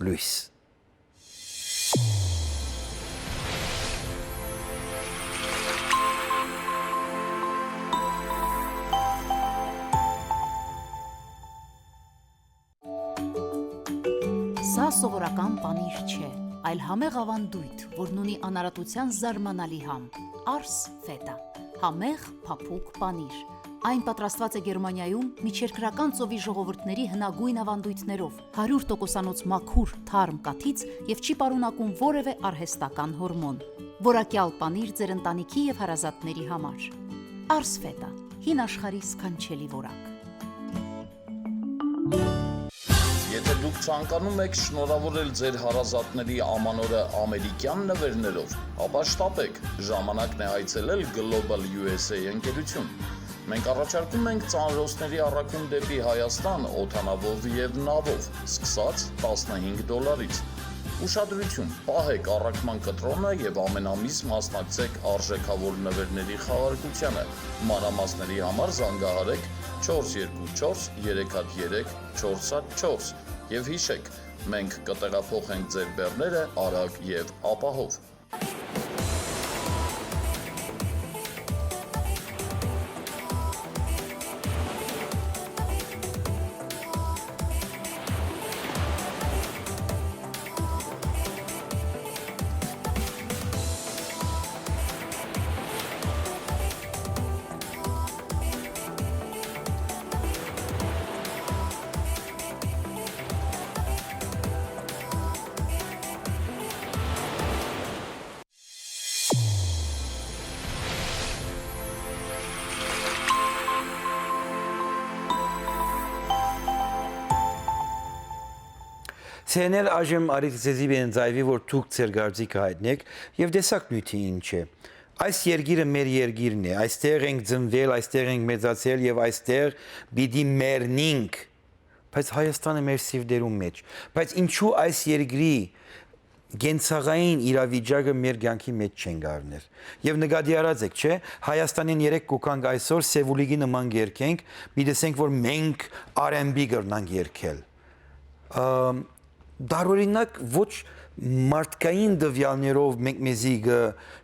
լույս Սա սովորական պանիր չէ, այլ համեղ ավանդույթ, որն ունի անարատության զարմանալի համ, Ars Feta, համեղ փափուկ պանիր։ Այն պատրաստված է Գերմանիայում միջերկրական ծովի ժողովուրդների հնագույն ավանդույթներով, 100%-անոց մաքուր թարմ կաթից եւ չի պարունակում որևէ արհեստական հորմոն։ Որակյալ պանիր ձեր ընտանիքի եւ հարազատների համար։ Արս ֆետա, հին աշխարհի սքանչելի որակ։ Եթե դուք ցանկանում եք շնորհավորել ձեր հարազատների ամանորը ամերիկյան նվերներով, ապա շտապեք, ժամանակն է այցելել Global USA ընկերություն։ Մենք առաջարկում ենք ծանրոցների առաքում դեպի Հայաստան օդանավով եւ նավով, սկսած $15-ից։ Ուշադրություն, պահեք առաքման կտրոնը եւ ամեն ամիս մասնակցեք արժեքավոր նվերների խաղարկությանը։ Մանրամասների համար զանգահարեք 424 303 404 եւ հիշեք, մենք կտեղափոխենք ձեր բեռները արագ եւ ապահով։ Սենել այժմ արիցեզի բեն ձայվի, որ թուք ծեր գարձիկը հայտնեք և դեսակ նույթի ինչ է։ Այս երգիրը մեր երգիրն է, այստեղ ենք ձնվել, այստեղ ենք մեծացել և այստեղ բիդի մերնինք, բայց Հայաստանը մեր սիվդերում մեջ, բայց ինչու այս երգրի գենցաղային իրավիճակը մեր կյանքի մեջ չեն գարներ։ Եվ նկատի առած եք, չէ, Հայաստանին 3 կուկանք այսօր Սևուլիգի նման երգենք, մի տեսենք, որ մենք R&B կրնանք երգել։ Դարօրինակ ոչ մարդկային դվյալներով մենք մեզի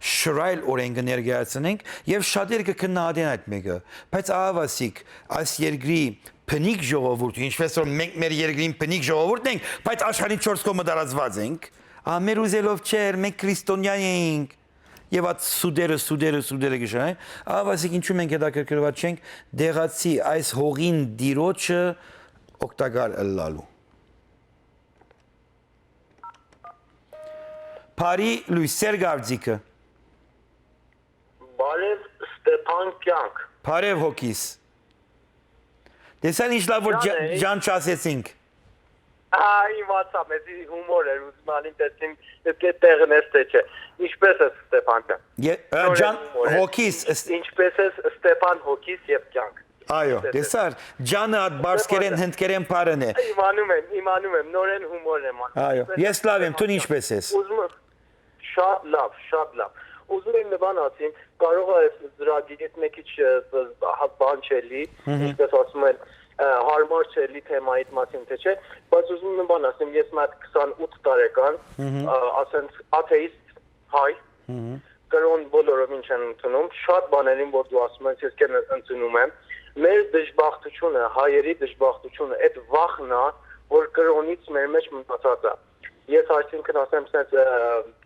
շրայլ օրենք ներկայացնենք եւ շատերը կքննադեն այդ մեկը, բայց ահավասիկ այս երկրի փնիկ ժողովուրդը, ինչպես որ մենք մեր երկրին փնիկ ժողովուրդն ենք, բայց աշխարհի 4 կողմը տարածված ենք, մեր ուզելով չէր, մենք քրիստոնյա ենք եւ այդ սուդերը գշան, ահավասիկ ինչու մենք հետաքրքրված չենք դեղացի այս հողին դիրոջը օգտակար ըլլալու։ Բարի լույս, սեր գարձիկը։ Բարև Ստեփան կյանք։ Բարև հոգիս։ Տեսան ինչ լավ որ ջան չասեցինք։ Իմացա, մեզի հումոր էր, ուզում անին տեսնիմ տեղն ես թե չէ։ Ինչպես ես Ստեփան կյանք։ Ջան հոգիս։ Ինչպես ես Ստեփան հոգիս եւ կյանք։ Այո, տեսար, ջանը այդ բարսկերեն հնդկերեն պարն է։ Իմանում եմ, նորեն հումոր եմ անում։ Այո, ես լավ եմ, դու ինչպես ես։ Շատ լավ։ Ուզում եմ նման ասեմ, կարող է այս ծրագիրից մի քիչ բան չելի, ինչպես ասում են, հարմար չելի թեմայից մասին թե չէ, բայց ուզում եմ նման ասեմ, ես մատ 28 տարեկան, ասենց աթեիստ հայ, կրոն բոլորովին չեն ընդունում, շատ բաներին, որ դու ասում ես, ես կեն ընդունում եմ, մեր դժբախտությունը, հայերի դժբախտությունը, այդ վախն է, որ կրոնից մեր մեջ մտածած է։ Ես այսինքն ասեմ, սենց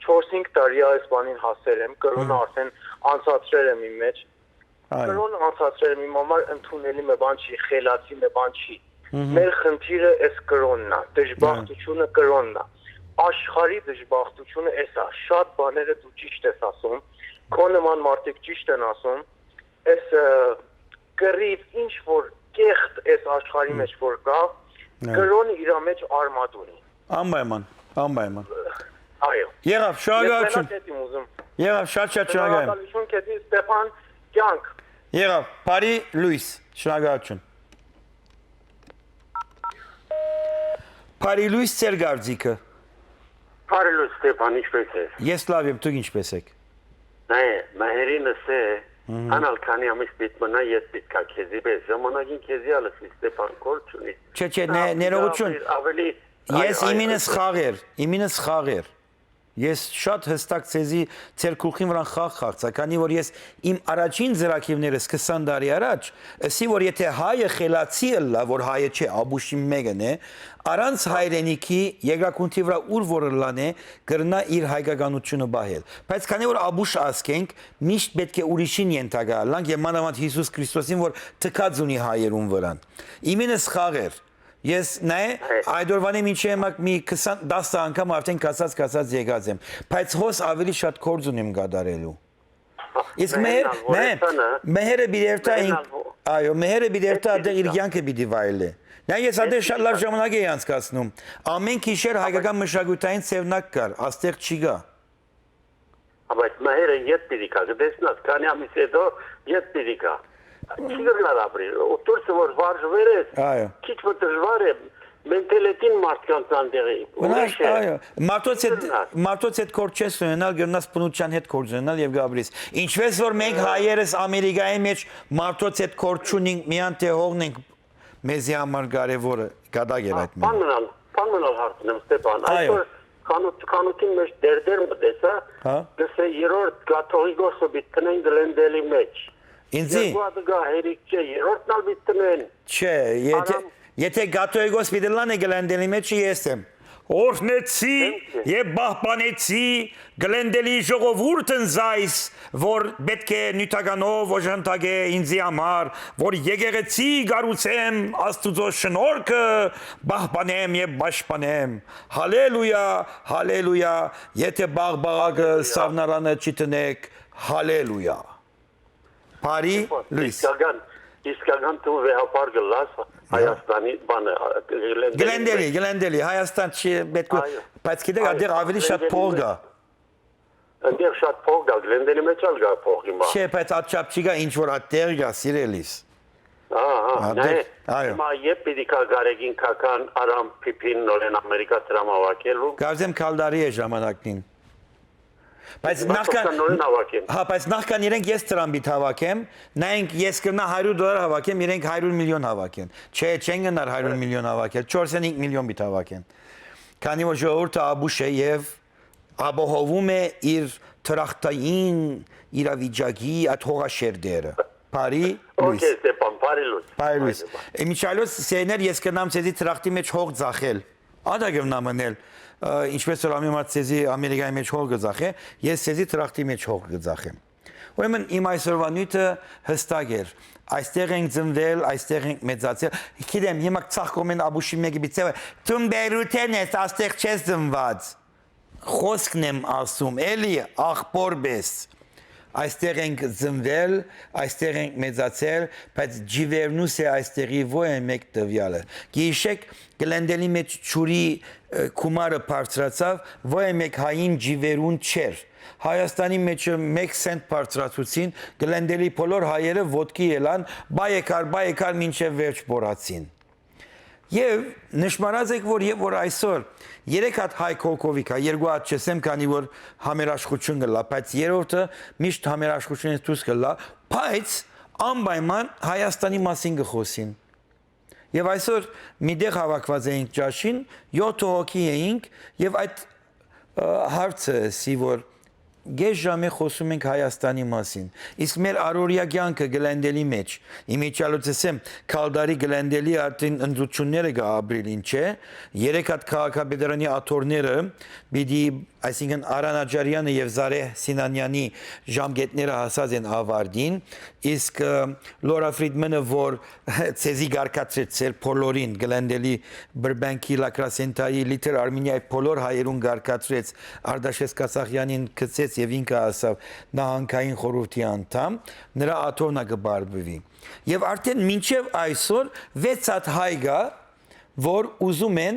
4-5 տարի այս բանին հասել եմ, կրոնը արդեն անցածրել եմ իմ մեջ։ Կրոնը անցածրել եմ իմ համար ընդունելի մի բան չի, խելացի մի բան չի։ Մեր խնդիրը այս կրոնն է, դժբախտությունը կրոնն է։ Աշխարհի դժբախտությունը էս է, շատ բաները դու ճիշտ ես ասում, քո նման մարդիկ ճիշտ են ասում, այս կռիվ ինչ որ կեղտ այս աշխարհի մեջ որ կա, կրոնը իր մեջ արմատ ունի։ Անպայման։ Այո։ Եղավ, շնորհակալություն։ Եղավ, շատ շնորհակալ եմ։ Շնորհակալություն քեզ Ստեփան կյանք։ Եղավ, բարի լույս, շնորհակալություն։ Բարի լույս ծեր գարձիկը։ Բարի լույս Ստեփան, ինչպես ես։ Ես լավ եմ, դուք ինչպես եք։ Նայ, մահերինս է, անալ քանի ամիս պիտի մնա, ես պիտի քեզի պես ժամանակին քեզի ալս Ստեփան կորչունի։ Չէ, ներողություն։ Ավելի Ես իմինս խաղեր, ես շատ հստակ ծեզի ծեր կուղին վրան խաղ խաղցա, քանի որ ես իմ առաջին ձրակիվներս 20 տարի առաջ, ասի որ եթե հայը խելացի ըլլա, որ հայը չէ, աբուշի մեկն է, առանց հայրենիքի երկրակունթի վրա ուր որ ըլլան է, կրնա իր հայկականությունը բահել։ Բայց քանի որ աբուշ ասկենք, միշտ պետք է ուրիշին ենթակա ըլլանք, եւ մանավանդ Հիսուս Քրիստոսին, որ թքած ունի հայերուն վրան։ Իմինս խաղեր Ես նայ այդորվանի մինչև մի 10 անգամ արդեն կասած եկած եմ, բայց հոս ավելի շատ կորձ ունեմ գադարելու։ Իսկ մեհերը բիդերտա այո, մեհերը բիդերտա դեր իր յանքը բիդի վայելե։ Նա ես ադե շատ լավ ժամանակ էի անցկացնում։ Ամեն գիշեր հայկական մշակութային սերնակ կար, աստեղ չի գա։ Բայց մեհերը յետ պիտի կա, դեսնաս, քանի ամիս հետո յետ պիտի կա։ Չի գնալ ապրել, դուրս որ վարժվեր ես, քիչ որ դժվար է, մենտալիտին մարդկանց անդեղի։ Այո, մարդոց հետ կորդ չես ունենալ, գնաս բնության հետ կորդ ունենալ եւ գաբրիս։ Ինչպես որ մենք հայերս Ամերիկայի մեջ մարդոց հետ կորդ չունենք, միան թե հողնենք, մեզի համար կարևորը գադակ էր այդ մեն։ Բան մնալ հարցնեմ Ստեփան, այսօր Կանուտին մեջ դերդեր մտեսա, գսե երորդ կաթողիկոսը բիտնեն գլենդելի մեջ։ Ինձի։ Երկու գա հերիք չէ, երորդն ալ բիտնեն։ Չէ, եթե կաթողիկոս բիդլան է գլենդելի մեջ ես եմ։ Օրհնեցի եւ պահպանեցի գլենդելի ժողովուրդն զայս, որ պետք է նյութականով օժանդակե ինձի համար, որ եկեղեցի գառուցեմ Աստուծո շնորհքը, պահպանեմ եւ պաշտպանեմ։ Հալելույա, հալելույա, եթե բաղբաղակը սավնարանը չտնեք, հալելույա։ Բարի լույս։ Իսկական դու վեհապար գլաս Հայաստանի բանը Գլենդելի, Հայաստան չի պետք է, բայց գիտեք, այդտեղ ավելի շատ փող կա։ Այդտեղ շատ փող կա, Գլենդելի մեջ ալ կա փող հիմա։ Չէ, բայց այդչափ չի կա, ինչ որ այդտեղ կա, սիրելիս։ Այո։ Հիմա երբ պիտի կա Գարեգին Քական Արամ Փիփին նորեն Ամերիկա տրամավակելու։ Գազեմ քալդարի է ժամանակին։ Բայց նախքան իրենք ես տրամբիտ հավաքեմ, նայենք ես կնա $100 հավաքեմ, իրենք 100 միլիոն հավաքեն։ Չէ, չեն գնար 100 միլիոն հավաքել, 4.5 միլիոն բիտ հավաքեն։ Քանի որ ժողովուրդը աբուշ է եւ աբոհովում է իր տրախտային իրավիճակի այդ հողաշերտերը։ Բարի լույս։ Okay, Ստեփան, բարի լույս։ Բարի լույս։ Միջալոց սեներ ես կնամ ցեզի տրախտի մեջ հող ծախել։ Ադա գնամ մնել։ Ինչպես որ ամենամած ցեզի Ամերիկայի մեջ հող գծախե, ես ցեզի տրախտի մեջ հող գծախեմ։ Ուրեմն իմ այսօրվա նյութը հստակ էր։ Այստեղ ենք ծնվել, այստեղ ենք մեծացել։ Գիտեմ, հիմա ցախկում են աբուշի մեկի բիցը, «Թումբերութեն ես, այստեղ չես ծնված»։ Խոսքն եմ ասում, էլի աղբորբես։ Այստեղ ենք ծնվել, այստեղ ենք մեծացել, բայց ջիվերնուս է այստեղի ոյ է մեկ տվյալը։ Գիշեք գլենդելի մեջ ճուրի կումարը բարձրացավ, ոյ է մեկ հային ջիվերուն չեր։ Հայաստանի մեջ 1 սենտ բարձրացուցին, գլենդելի բոլոր հայերը ոտքի ելան, բայեկար մինչև վերջ բորացին։ Եվ նշմարած եք, որ այսօր 3 հատ հայ կողքովի կա, 2 հատ չեսեմ, քանի որ համերաշխություն գլա, բայց երրորդը միշտ համերաշխությունից դուրս գլա, բայց անպայման Հայաստանի մասին գխոսին։ Եվ այսօր մի տեղ հավաքված էինք ճաշին, 7 հոգի էինք, եւ այդ հարցը սի որ Գեշ ժամի խոսում ենք Հայաստանի մասին, իսկ մեր առօրյա կյանքը գլենդելի մեջ, իմիջալոց ասեմ, քալդարի գլենդելի արդեն ընդրությունները գա ապրիլին, չէ, 3 հատ քաղաքապետարանի աթոռները, պիտի, այսինքն Արան Աջարյանը եւ Զարե Սինանյանի ժամկետները հասած են ավարտին, իսկ Լորա Ֆրիդմանը, որ ցեզի գարկացրեց բոլորին գլենդելի Բրբենքի Լակրասենտայի լիտր Արմենիայի բոլոր հայերուն գարկացրեց Արդաշես Կասախյանին գցեց եւ ինքը ասավ նահանգային խորհրդի անդամ, նրա աթոռնա կբարբվի։ Եվ արդեն մինչև այսօր 6 հատ հայ կա, որ ուզում են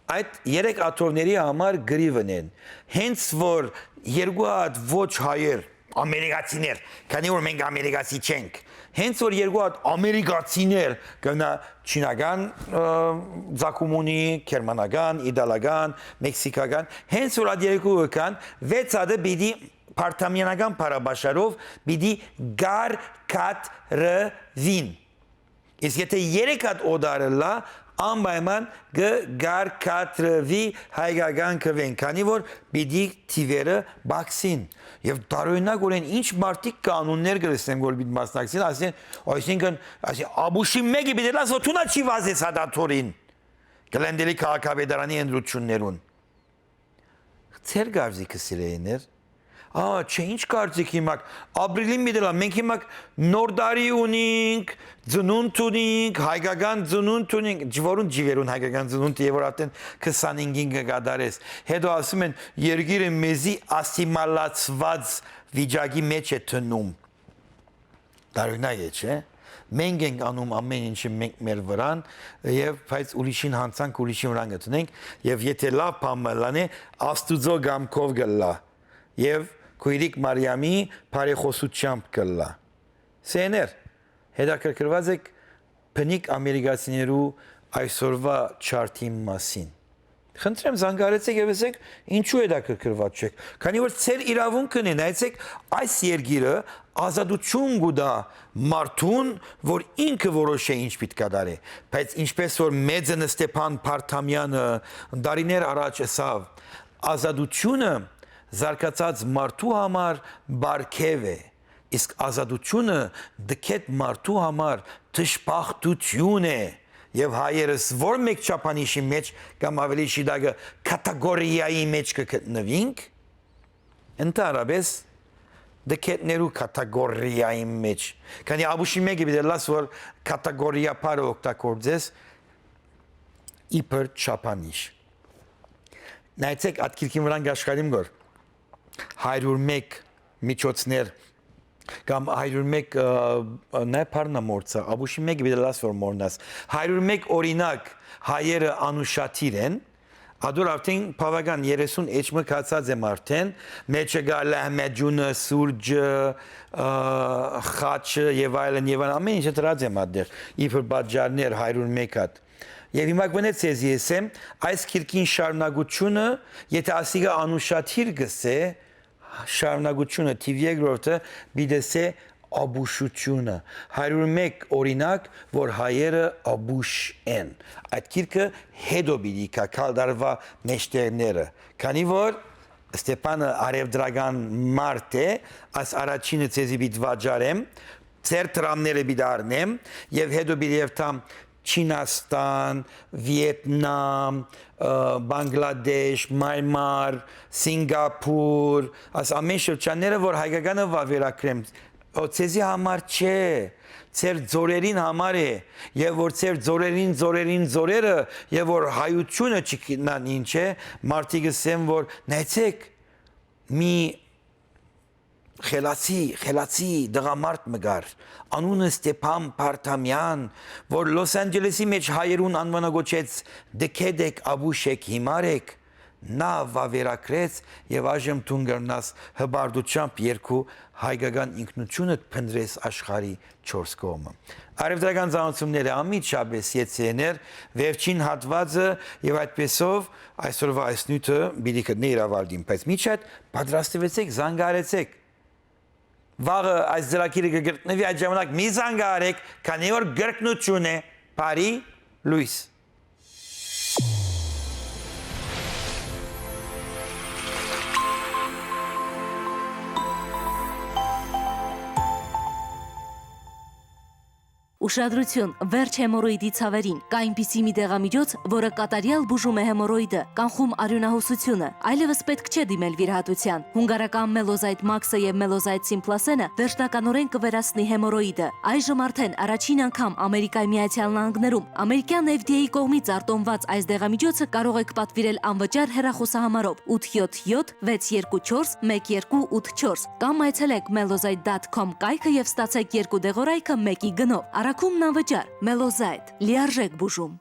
այդ 3 աթոռների համար գրիվն են։ Հենց որ 2 հատ ոչ հայեր, ամերիկացիներ, քանի որ մենք ամերիկացի չենք, հենց որ 2 հատ ամերիկացիներ կնա չինական ձակում ունի, գերմանական, իտալական, մեքսիկական, հենց որ այդ 2 կան, 6 հատը պիտի պարտամյանական փարաբաշարով պիտի գարկադրվին։ Իսկ եթե 3 հատ օդարը լա, անպայման գարկադրվի հայկական քվեն, քանի որ պիտի թիվերը բացին։ Եվ տարօրինակ օրեն ինչ մարդիկ կանոններ գրեցնեն, որ պիտի մասնակցին, այսինքն աբուշի մեկի պիտի լաս ոթունա չի վազես հադաթորին գլենդելի քաղաքապետարանի ընդրություններուն։ Ձեր գարզիկը սիրեիներ, չէ, ինչ կարծիք հիմա, ապրիլի միդելա, մենք հիմա նոր դարի ունենք, ծնունդ ունենք, հայկական ծնունդ ունենք, ջվորուն ջիվերուն հայկական ծնունդ եւ որ ատեն 25-ին գդարես։ Հետո ասում են երկիրը մեզի ասիմալացված վիճակի մեջ է տնում։ Տարօրինակ է, չէ՞։ Մենք ենք անում ամեն ինչը մենք մեր վրան եւ բայց ուրիշին հանցանք ուրիշին վրան գտնենք եւ եթե լավ բամլանե աստուծո գամքով գլա եւ քույրիկ Մարիամի բարեխոսությամբ գլա սեներ հետաքրքրված եք բնիկ ամերիկացիներու այսօրվա չարթի մասին Խնդրեմ զանգարեցեք եւ ասեք ինչու հետաքրքրված չեք քանի որ ծեր իրավունքն է նայեցեք այս երգիրը ազատություն գուտա մարդուն որ ինքը որոշե ինչ պիտի կատարե բայց ինչպես որ մեծն Ստեփան Փարթամյանը դարիներ առաջ ասավ ազատությունը զարգացած մարդու համար բարգև է իսկ ազատությունը դքետ մարդու համար դժբախտություն է Եվ հայերս որ մեկ չափանիշի մեջ կամ ավելի շիդագը կատեգորիայի մեջ կգտնվենք ընդհանրապես դեկետներու կատեգորիայի մեջ քանի աբուշի մեկը բիդելաս որ կատեգորիա բարը օգտագործես իբր չափանիշ նայեցեք ատկիրքի վրան գաշխարիմ գոր 101 միջոցներ կամ 101 նայ փառնամորցա աբուշի մեկ բիդելաս որ մորնաս 101 օրինակ հայերը անուշատիր են ադոր արդեն բավական 30 էջմը կացած եմ արդեն մեջը գալ լահմեջունը սուրճը խաչը եւ այլն ամեն ինչը դրած եմ ադեր իբր բաժարներ 101 հատ Եվ հիմա գոնե ցեզի եմ այս քիրքին շարունակությունը եթե ասիգա անուշատիր գսե շարունակությունը թիվ երկրորդը բիդեսե աբուշությունը 101 օրինակ որ հայերը աբուշ են այդ քիրքը հետո բիդի կալդարվա մեջտերները քանի որ Ստեփանը արևդրական մարդ է այս առաջինը ցեզի բիդ վաճարեմ ծեր տրամները բիդ առնեմ եւ հետո բիդ երթամ Չինաստան, Վիետնամ, Բանգլադեշ, Մայմար, Սինգապուր, այս ամեն շրջանները, որ հայկականը վավերակրեմ, ցեզի համար չէ, ծեր ձորերին համար է, եւ որ ծեր ձորերը, եւ որ հայությունը չգնան ինչ է, մարդիկ ասեն, որ նայեցեք, մի խելացի դղամարդ մգար անունը Ստեփան Փարթամյան որ Լոս Անջելեսի մեջ հայերուն անվանագոչեց դեկեդեք աբուշեք հիմարեք նա վավերակրեց եւ այժմ թունգրնաս հբարդությամբ երկու հայկական ինքնությունը փնտրես աշխարհի 4 կողմը արևդրական ծանոթությունները ամիջապես եցեներ վերջին հատվածը եւ այդպեսով այսօրվա այս նյութը բիդի կդնի իրավարդին բայց միջատ պատրաստվեցեք զանգարեցեք Վաղը այս ձրակիրը կգրտնվի այդ ժամանակ մի զանգարեք, քանի որ գրկնություն է, բարի լույս։ Ուշադրություն, վերջ հեմորոիդի ցավերին, կա այնպիսի մի դեղամիջոց, որը կատարյալ բուժում է հեմորոիդը, կանխում արյունահոսությունը, այլևս պետք չէ դիմել վիրահատության։ Հունգարական Մելոզայթ Մաքսը եւ Մելոզայթ Սիմպլասենը վերջնականորեն կվերացնի հեմորոիդը։ Այժմ արդեն առաջին անգամ Ամերիկայի Միացյալ Նահանգներում ամերիկյան FDA-ի կողմից արտոնված այս դեղամիջոցը կարող եք պատվիրել անվճար հեռախոսահամարով 877 624 1284 կամ այցելեք melozite.com կայքը եւ ստացեք 2 դեղորայքը 1-ի գնով։ Արաքումն անվճար, Մելոզայթ, լիարժեք բուժում։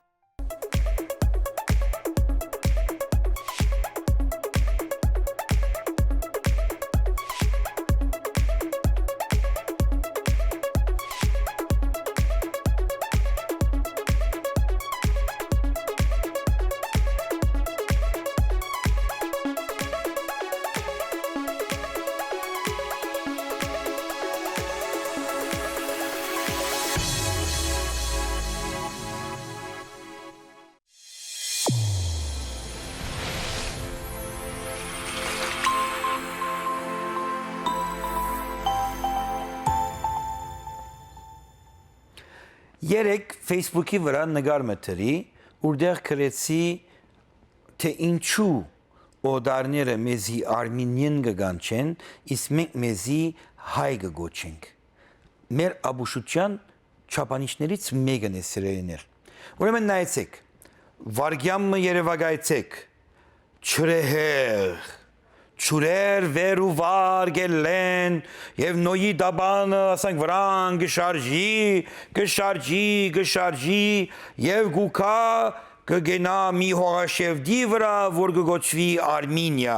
Երեք Facebook-ի վրա նկար մտերի, որտեղ գրեցի թե ինչու օդարները մեզի արմինին կգանչեն, իսկ մենք մեզի հայ կգոչենք։ Մեր աբուշության չափանիշներից մեկն է սիրելիներ։ Ուրեմն նայեցեք, վարգյամը երևակայեցեք, չրեհեղ, չուրեր վեր ու վար գելեն և նոյի դաբանը ասանք վրան գշարջի և գուկա կգենա մի հողաշևդի վրա, որ կգոչվի Արմինիա։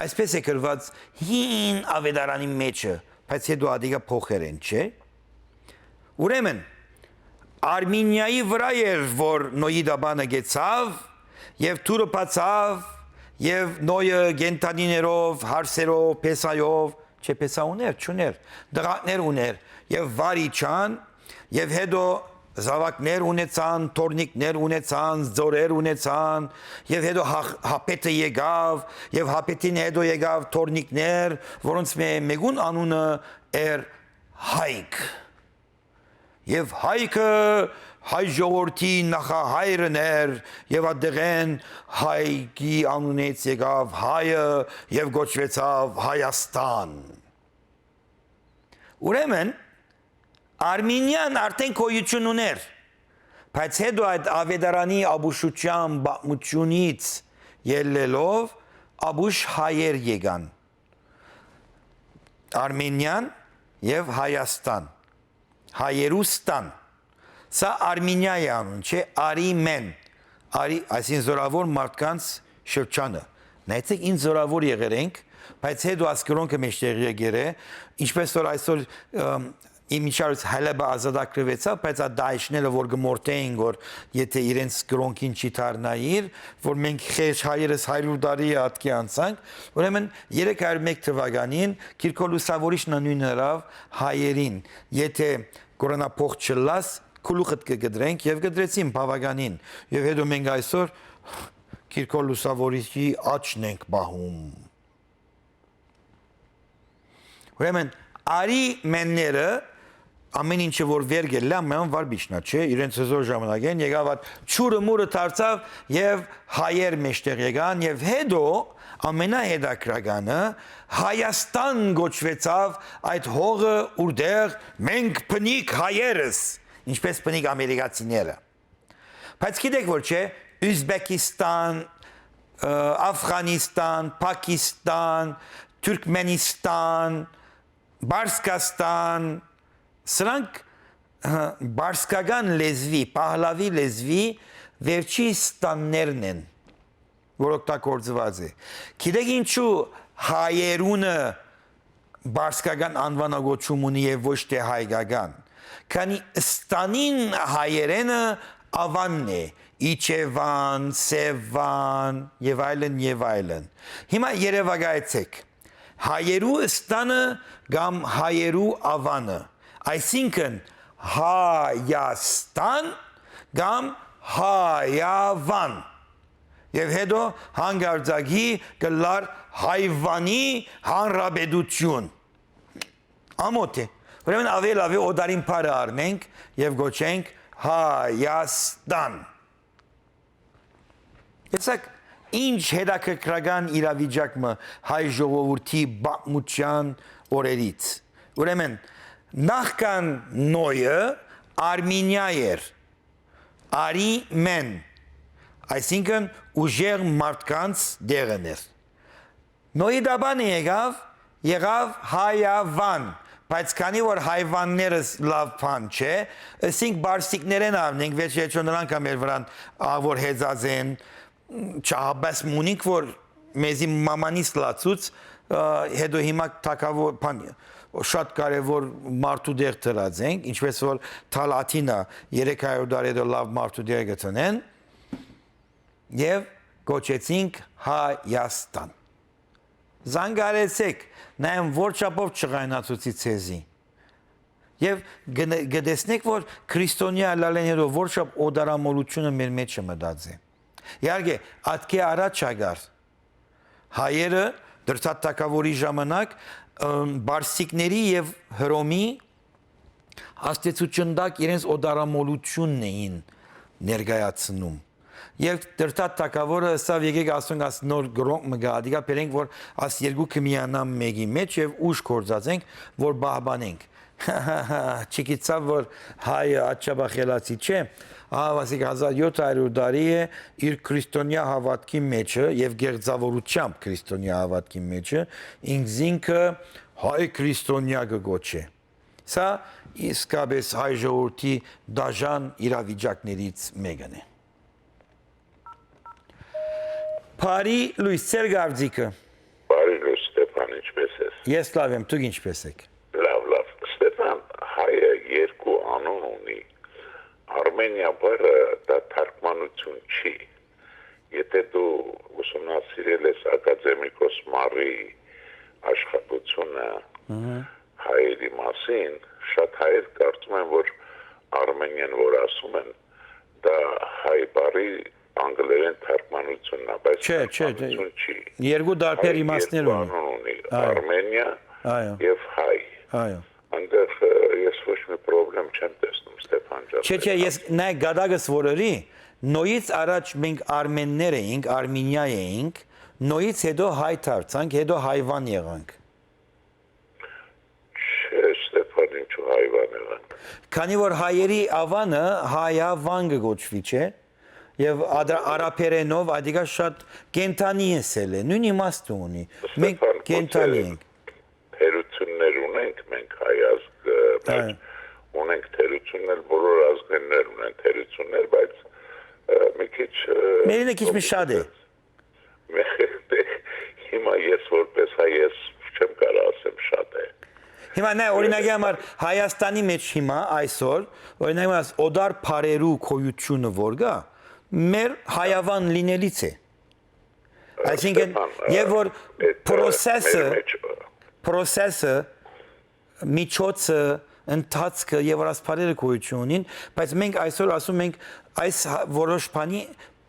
Այսպես է կրված հին ավետարանի մեջը, բայց հետո ադիգա փոխեր են, չէ։ Ուրեմն, Արմինիայի վրա էր, որ նոյի դաբանը գեցավ և թուրը բացավ և նոյը գենտանիներով, հարսերով, պեսայով, չէ պեսա ուներ, չուներ, դղատներ ուներ և վարի չան և հետո զավակներ ունեցան, թորնիկներ ունեցան, ձորեր ունեցան և հետո հապետը եկավ և հապետին հետո եկավ թորնիկներ, որոնց մեկուն անունը էր Հայք և Հայքը հայ ժողովրդի նախահայրն էր և ադեղեն Հայքի անունից եկավ հայը և գոչվեցավ Հայաստան։ Ուրեմն, Արմինիան արդեն գոյություն ուներ, բայց հետո այդ ավետարանի աբուշության բացմությունից ելնելով աբուշ հայեր եկան։ Արմենիան և Հայաստան, Հայերուստան, սա Արմինիայի անուն, չէ, Արիմեն, այսին զորավոր մարդկանց շրջանը։ Նայեցեք, ինչ զորավոր եղեր ենք, բայց հետո ասկրոնքը մեջտեղ եկեր է, ինչպես որ այսօր իմ իչարուց հալեբը ազատագրվեցավ, բայց այդ դայշները, որ գմորտեին, որ եթե իրենց կրոնքին չի թարնայիր, որ մենք խեշ հայերս 100 տարի ատքի անցանք, ուրեմն 301 թվականին Կիրկո Լուսավորիչն նույն հրավ հայերին, եթե կորոնափող չլաս, քուլուխդ կգդրենք և գդրեցին բավականին, և հետո մենք այսօր Կիրկո Լուսավորիչի աչն ենք բահում։ Ուրեմն, արի մենները ամեն ինչը որ վեր գելլա ամեն վարբիշնա, չէ, իրենց հզոր ժամանակ են, եկավ այդ չուրը մուրը թարցավ և հայեր մեջտեղ եկան և հետո ամենահետաքրականը Հայաստան գոչվեցավ այդ հողը ուրդեղ մենք բնիկ հայերս, ինչպես բնիկ ամերիկացիները։ Բայց գիտեք որ չէ, Ուզբեկիստան, Աֆղանիստան, Պակիստան, Թուրքմենիստան, Բարսկաստան, սրանք բարսկական լեզվի, պահլավի լեզվի վերջի ստաններն են, որ օգտագործված է։ Գիտեք ինչու հայերունը բարսկական անվանագոչում ունի և ոչ թե հայկական, քանի ստանին հայերենը ավանն է, Իջևան, Սևան և այլն և այլն։ Հիմա երևակայեցեք, հայերու ստանը կամ հայերու ավանը, այսինքն Հայաստան կամ Հայավան և հետո հանգարձակի գլար հայվանի հանրապետություն։ Ամոթ է, ուրեմն ավել օդարին պարը արնենք և գոչենք Հայաստան։ Տեսակ, ինչ հետաքրքրական իրավիճակը հայ ժողովրդի բացմության օրերից։ Ուրեմն, նախքան նոյը Արմինիա էր, Արիմեն, այսինքն ուժեղ մարդկանց դեղն էր։ Նոյի դաբանը եղավ Հայավան, բայց քանի որ հայվաններս լավ բան չէ, ասինք բարսիկներեն ավնենք, վեճ նրանք ամեր վրան ավոր հեծած են, չահաբես մունիք, որ մեզի մամանից լացուց, հետո հիմա թակավոր բան, շատ կարևոր մարդու դեղ տրած ենք, ինչպես որ թալաթինա 300 դար հետո լավ մարդու դեղ գտնեն, և գոչեցինք Հայաստան։ Զանգարեցեք, նայեմ որ չապով չղայնացուցի ցեզի։ Եվ գտեսնեք, որ քրիստոնյա լալեն հետո որ չապ օդարամոլությունը մեր մեջ մտած է։ Իհարկե, ատքի առաջ ագար հայերը դրթատակավորի ժամանակ բարսիկների և հրոմի հաստեցությունդակ իրենց օդարամոլությունն էին ներգայացնում։ եւ դրտատ տակավորը սավ եկեք ասենք աս նոր գրոնք մգա դիգա բերենք որ աս երկու կմիանամ մեկի մեջ եւ ուշ կորցածենք որ բահբանենք չգիտեմ որ հայը աչաբախելացի չէ Ավասիկ 1700 տարի է իր քրիստոնյա հավատքի մեջը եւ գերձավորությամբ քրիստոնյա հավատքի մեջը ինքզինքը հայ քրիստոնյա գոչե Սա իսկապես հայ ժողովրդի դաժան իրավիճակներից մեկն է Բարի լույս ծեր գարձիկը Բարի լույս Ստեփան ինչպես ես Ես լավ եմ դուք ինչպես եք Լավ Ստեփան հայը երկու անուն ունի Armenia բառը դա թարգմանություն չի։ Եթե դու ուսումնասիրել ես ակադեմիկոս Մարի աշխատությունը հայերի մասին, շատ հայեր կարծում են, որ Armenian որ ասում են, դա հայ բառի անգլերեն թարգմանությունն է, բայց թարգմանություն չի։ Երկու դարբեր իմաստներ ունի։ Armenia եւ հայ։ Այո։ Այնտեղ ես ոչ մի խնդրեմ չեմ տեսնում Ստեփան ջան։ Չէ, ես նայ գադագս որերի նոյից առաջ մենք արմեններ էինք, Արմենիա էինք, նոյից հետո հայ դարձանք, հետո հայվան եղանք։ Չէ, Ստեփան ինչու հայվան եղանք։ Քանի որ հայերի ավանը հայավան գոչվի, չէ։ Եվ արաբերենով ադիգա շատ կենթանի էսել է, նույն իմաստը ունի։ Մենք կենթանի ենք։ Թերություններ ունենք մենք հայ ազգը, բայց ունենք թերություններ, բոլոր ազգներ ունեն թերություններ, բայց մի քիչ Մերինը քիչ մի շատ է։ Հիմա ես որպես հայ ես չեմ կարող ասեմ շատ է։ Հիմա նայ օրինակի համար Հայաստանի մեջ հիմա այսօր օրինակ օդար փարերու քոյությունը որ գա մեր հայավան լինելից է այսինքն եւ որ process-ը միջոցը ընթացքը եւ ասփարերը քոյություն ունին բայց մենք այսօր ասում ենք այս որոշ բանի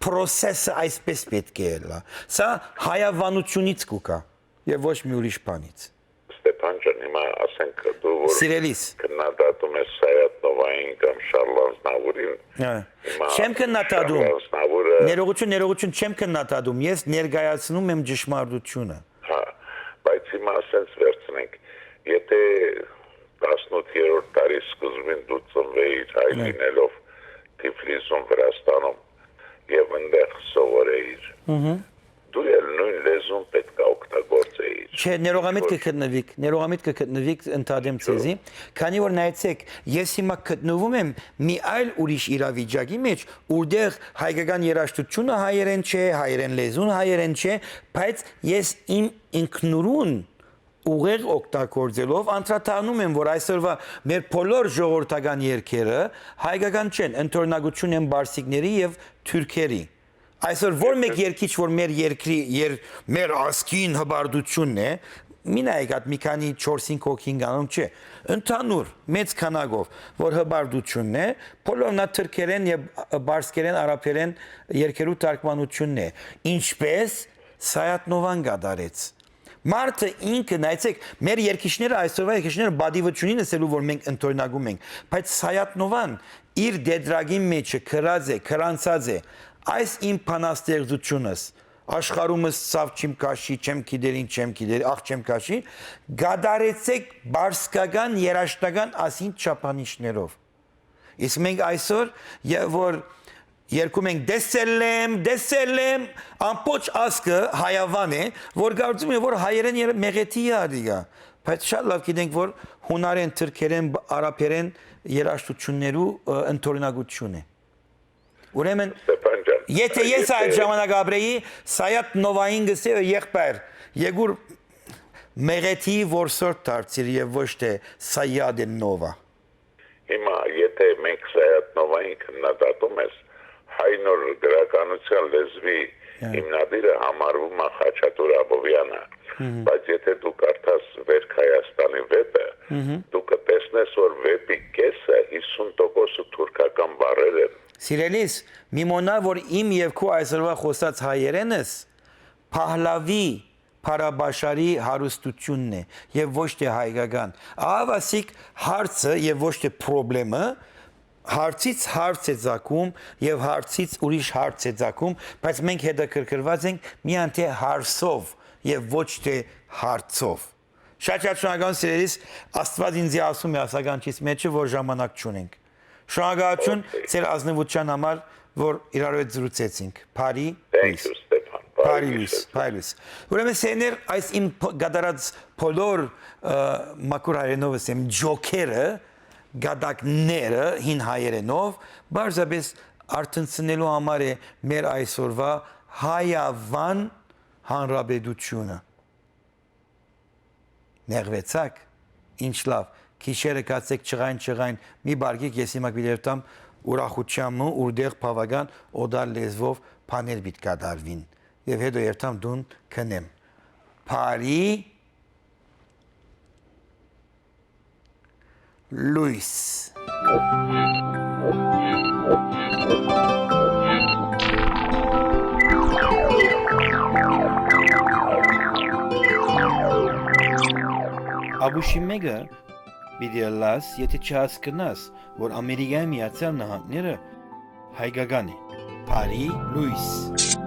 process-ը այսպես պետք է լա սա հայավանությունից կուկա եւ ոչ մի ուրիշ բանից Ստեփան ջան հիմա ասենք դու որ Սիրելիս քննադատում ես Սայաթնովային կամ Շարլանզնավուրին Չեմ քննադատում ներողություն չեմ քննադատում ես ներկայացնում եմ ճշմարտությունը Հա բայց հիմա ասենց վերցնենք եթե 18-րդ տարի սկզբին դու ծնվեիր հայ լինելով Թիֆլիսում Վրաստանում եւ այնտեղ սովորեիր դու էլ նույն լեզուն պետք է օգտագործեիր Չէ, ներողամիտ կգտնվիք ընդհանրեմ ցեզի, քանի որ նայեցեք, ես հիմա գտնվում եմ մի այլ ուրիշ իրավիճակի մեջ, որտեղ հայկական երաժշտությունը հայերեն չէ, հայերեն լեզուն հայերեն չէ, բայց ես իմ ինքնուրույն ուղեղ օգտագործելով անդրադառնում եմ, որ այսօրվա մեր բոլոր ժողովրդական երգերը հայկական չեն, ընդօրինակություն են բարսիկների եւ թուրքերի Այսօր որ մեկ երկիչ որ մեր երկրի մեր ազգին հբարդությունն է մի նայեք մի քանի 4-5 հոգին անում չէ ընդհանուր մեծ քանակով որ հբարդությունն է բոլորն է թուրքերեն եւ բարսկերեն արաբերեն երկերու թարգմանությունն է ինչպես Սայաթնովան գդարեց Մարդը ինքը նայեցեք մեր երկիչները այսօրվա երկիչները բադիվությունին ասելու որ մենք ընդօրինակում ենք բայց Սայաթնովան իր դեդրագի մեջը քրած է քրանցած է Այս իմ փանաստեղծությունս աշխարհումս ցավ չիմ կաշի, չեմ գիտեր, ախ չեմ կաշի, գադարեցեք բարսկական երաշտական ասին չափանիշներով։ Իսկ մենք այսօր որ երկում ենք դեսելեմ, ամբողջ ազգը հայավան է, որ կարծում է որ հայերեն մեղեթի է ադիգա։ Բայց շատ լավ գիտենք որ հունարեն, թուրքերեն, արաբերեն երաշտություններու ընդօրինակություն է։ Ուրեմն Եթե ես այդ ժամանակ ապրեի Սայաթնովային գսե եղբայր Եգուր մեղեթի որսորդ դարձիր եւ ոչ թե Սայադենովա Հիմա եթե մենք Սայաթնովային քննադատում ես հայնոր գրականության լեզվի հիմնադիրը համարվում է Խաչատուր Աբովյանը բայց եթե դու կարդաս Վերք Հայաստանի վեպը դու կտեսնես որ վեպի կեսը 50% թուրքական բառեր են Սիրելիս, մի մոնա, որ իմ և քո այսօրվա խոսած հայերենս Փահլավի Փարաբաշարի հարստությունն է և ոչ թե հայկական։ Ահավասիկ հարցը և ոչ թե պրոբլեմը հարցից հարց է ցակում եւ հարցից ուրիշ հարց է ցակում, բայց մենք հետաքրքրված ենք միայն թե հարցով եւ ոչ թե հարցով։ Շատ շնորհակալ սիրելիս, Աստված ինձ ասում է ասականչից մեջը, որ ժամանակ չունենք։ Շնորհակալություն ձեր ազնվության համար, որ իրար հետ զրուցեցինք։ Բարի լույս։ Բարի լույս։ Ուրեմն սեներ այս իմ գդարած բոլոր մակուր հայերենով եմ ջոքերը, գադակները հին հայերենով, բարձրապես արտնցնելու համար է մեր այսօրվա հայավան հանրապետությունը։ Նեղվեցաք, ինչ լավ, քիշերը կացեք չղայն, մի բարգիկ ես հիմա գիտեմ ուրախությամբ ուրդեղ բավական օդալ լեզվով բաներ պիտի կատարվին եւ հետո երթամ դուն քնեմ բարի լույս Աբուշի մեգա Բիդիալաս, եթե չհասկնաս, որ Ամերիկայի Միացյալ Նահանգները հայկական է։ Բարի լույս։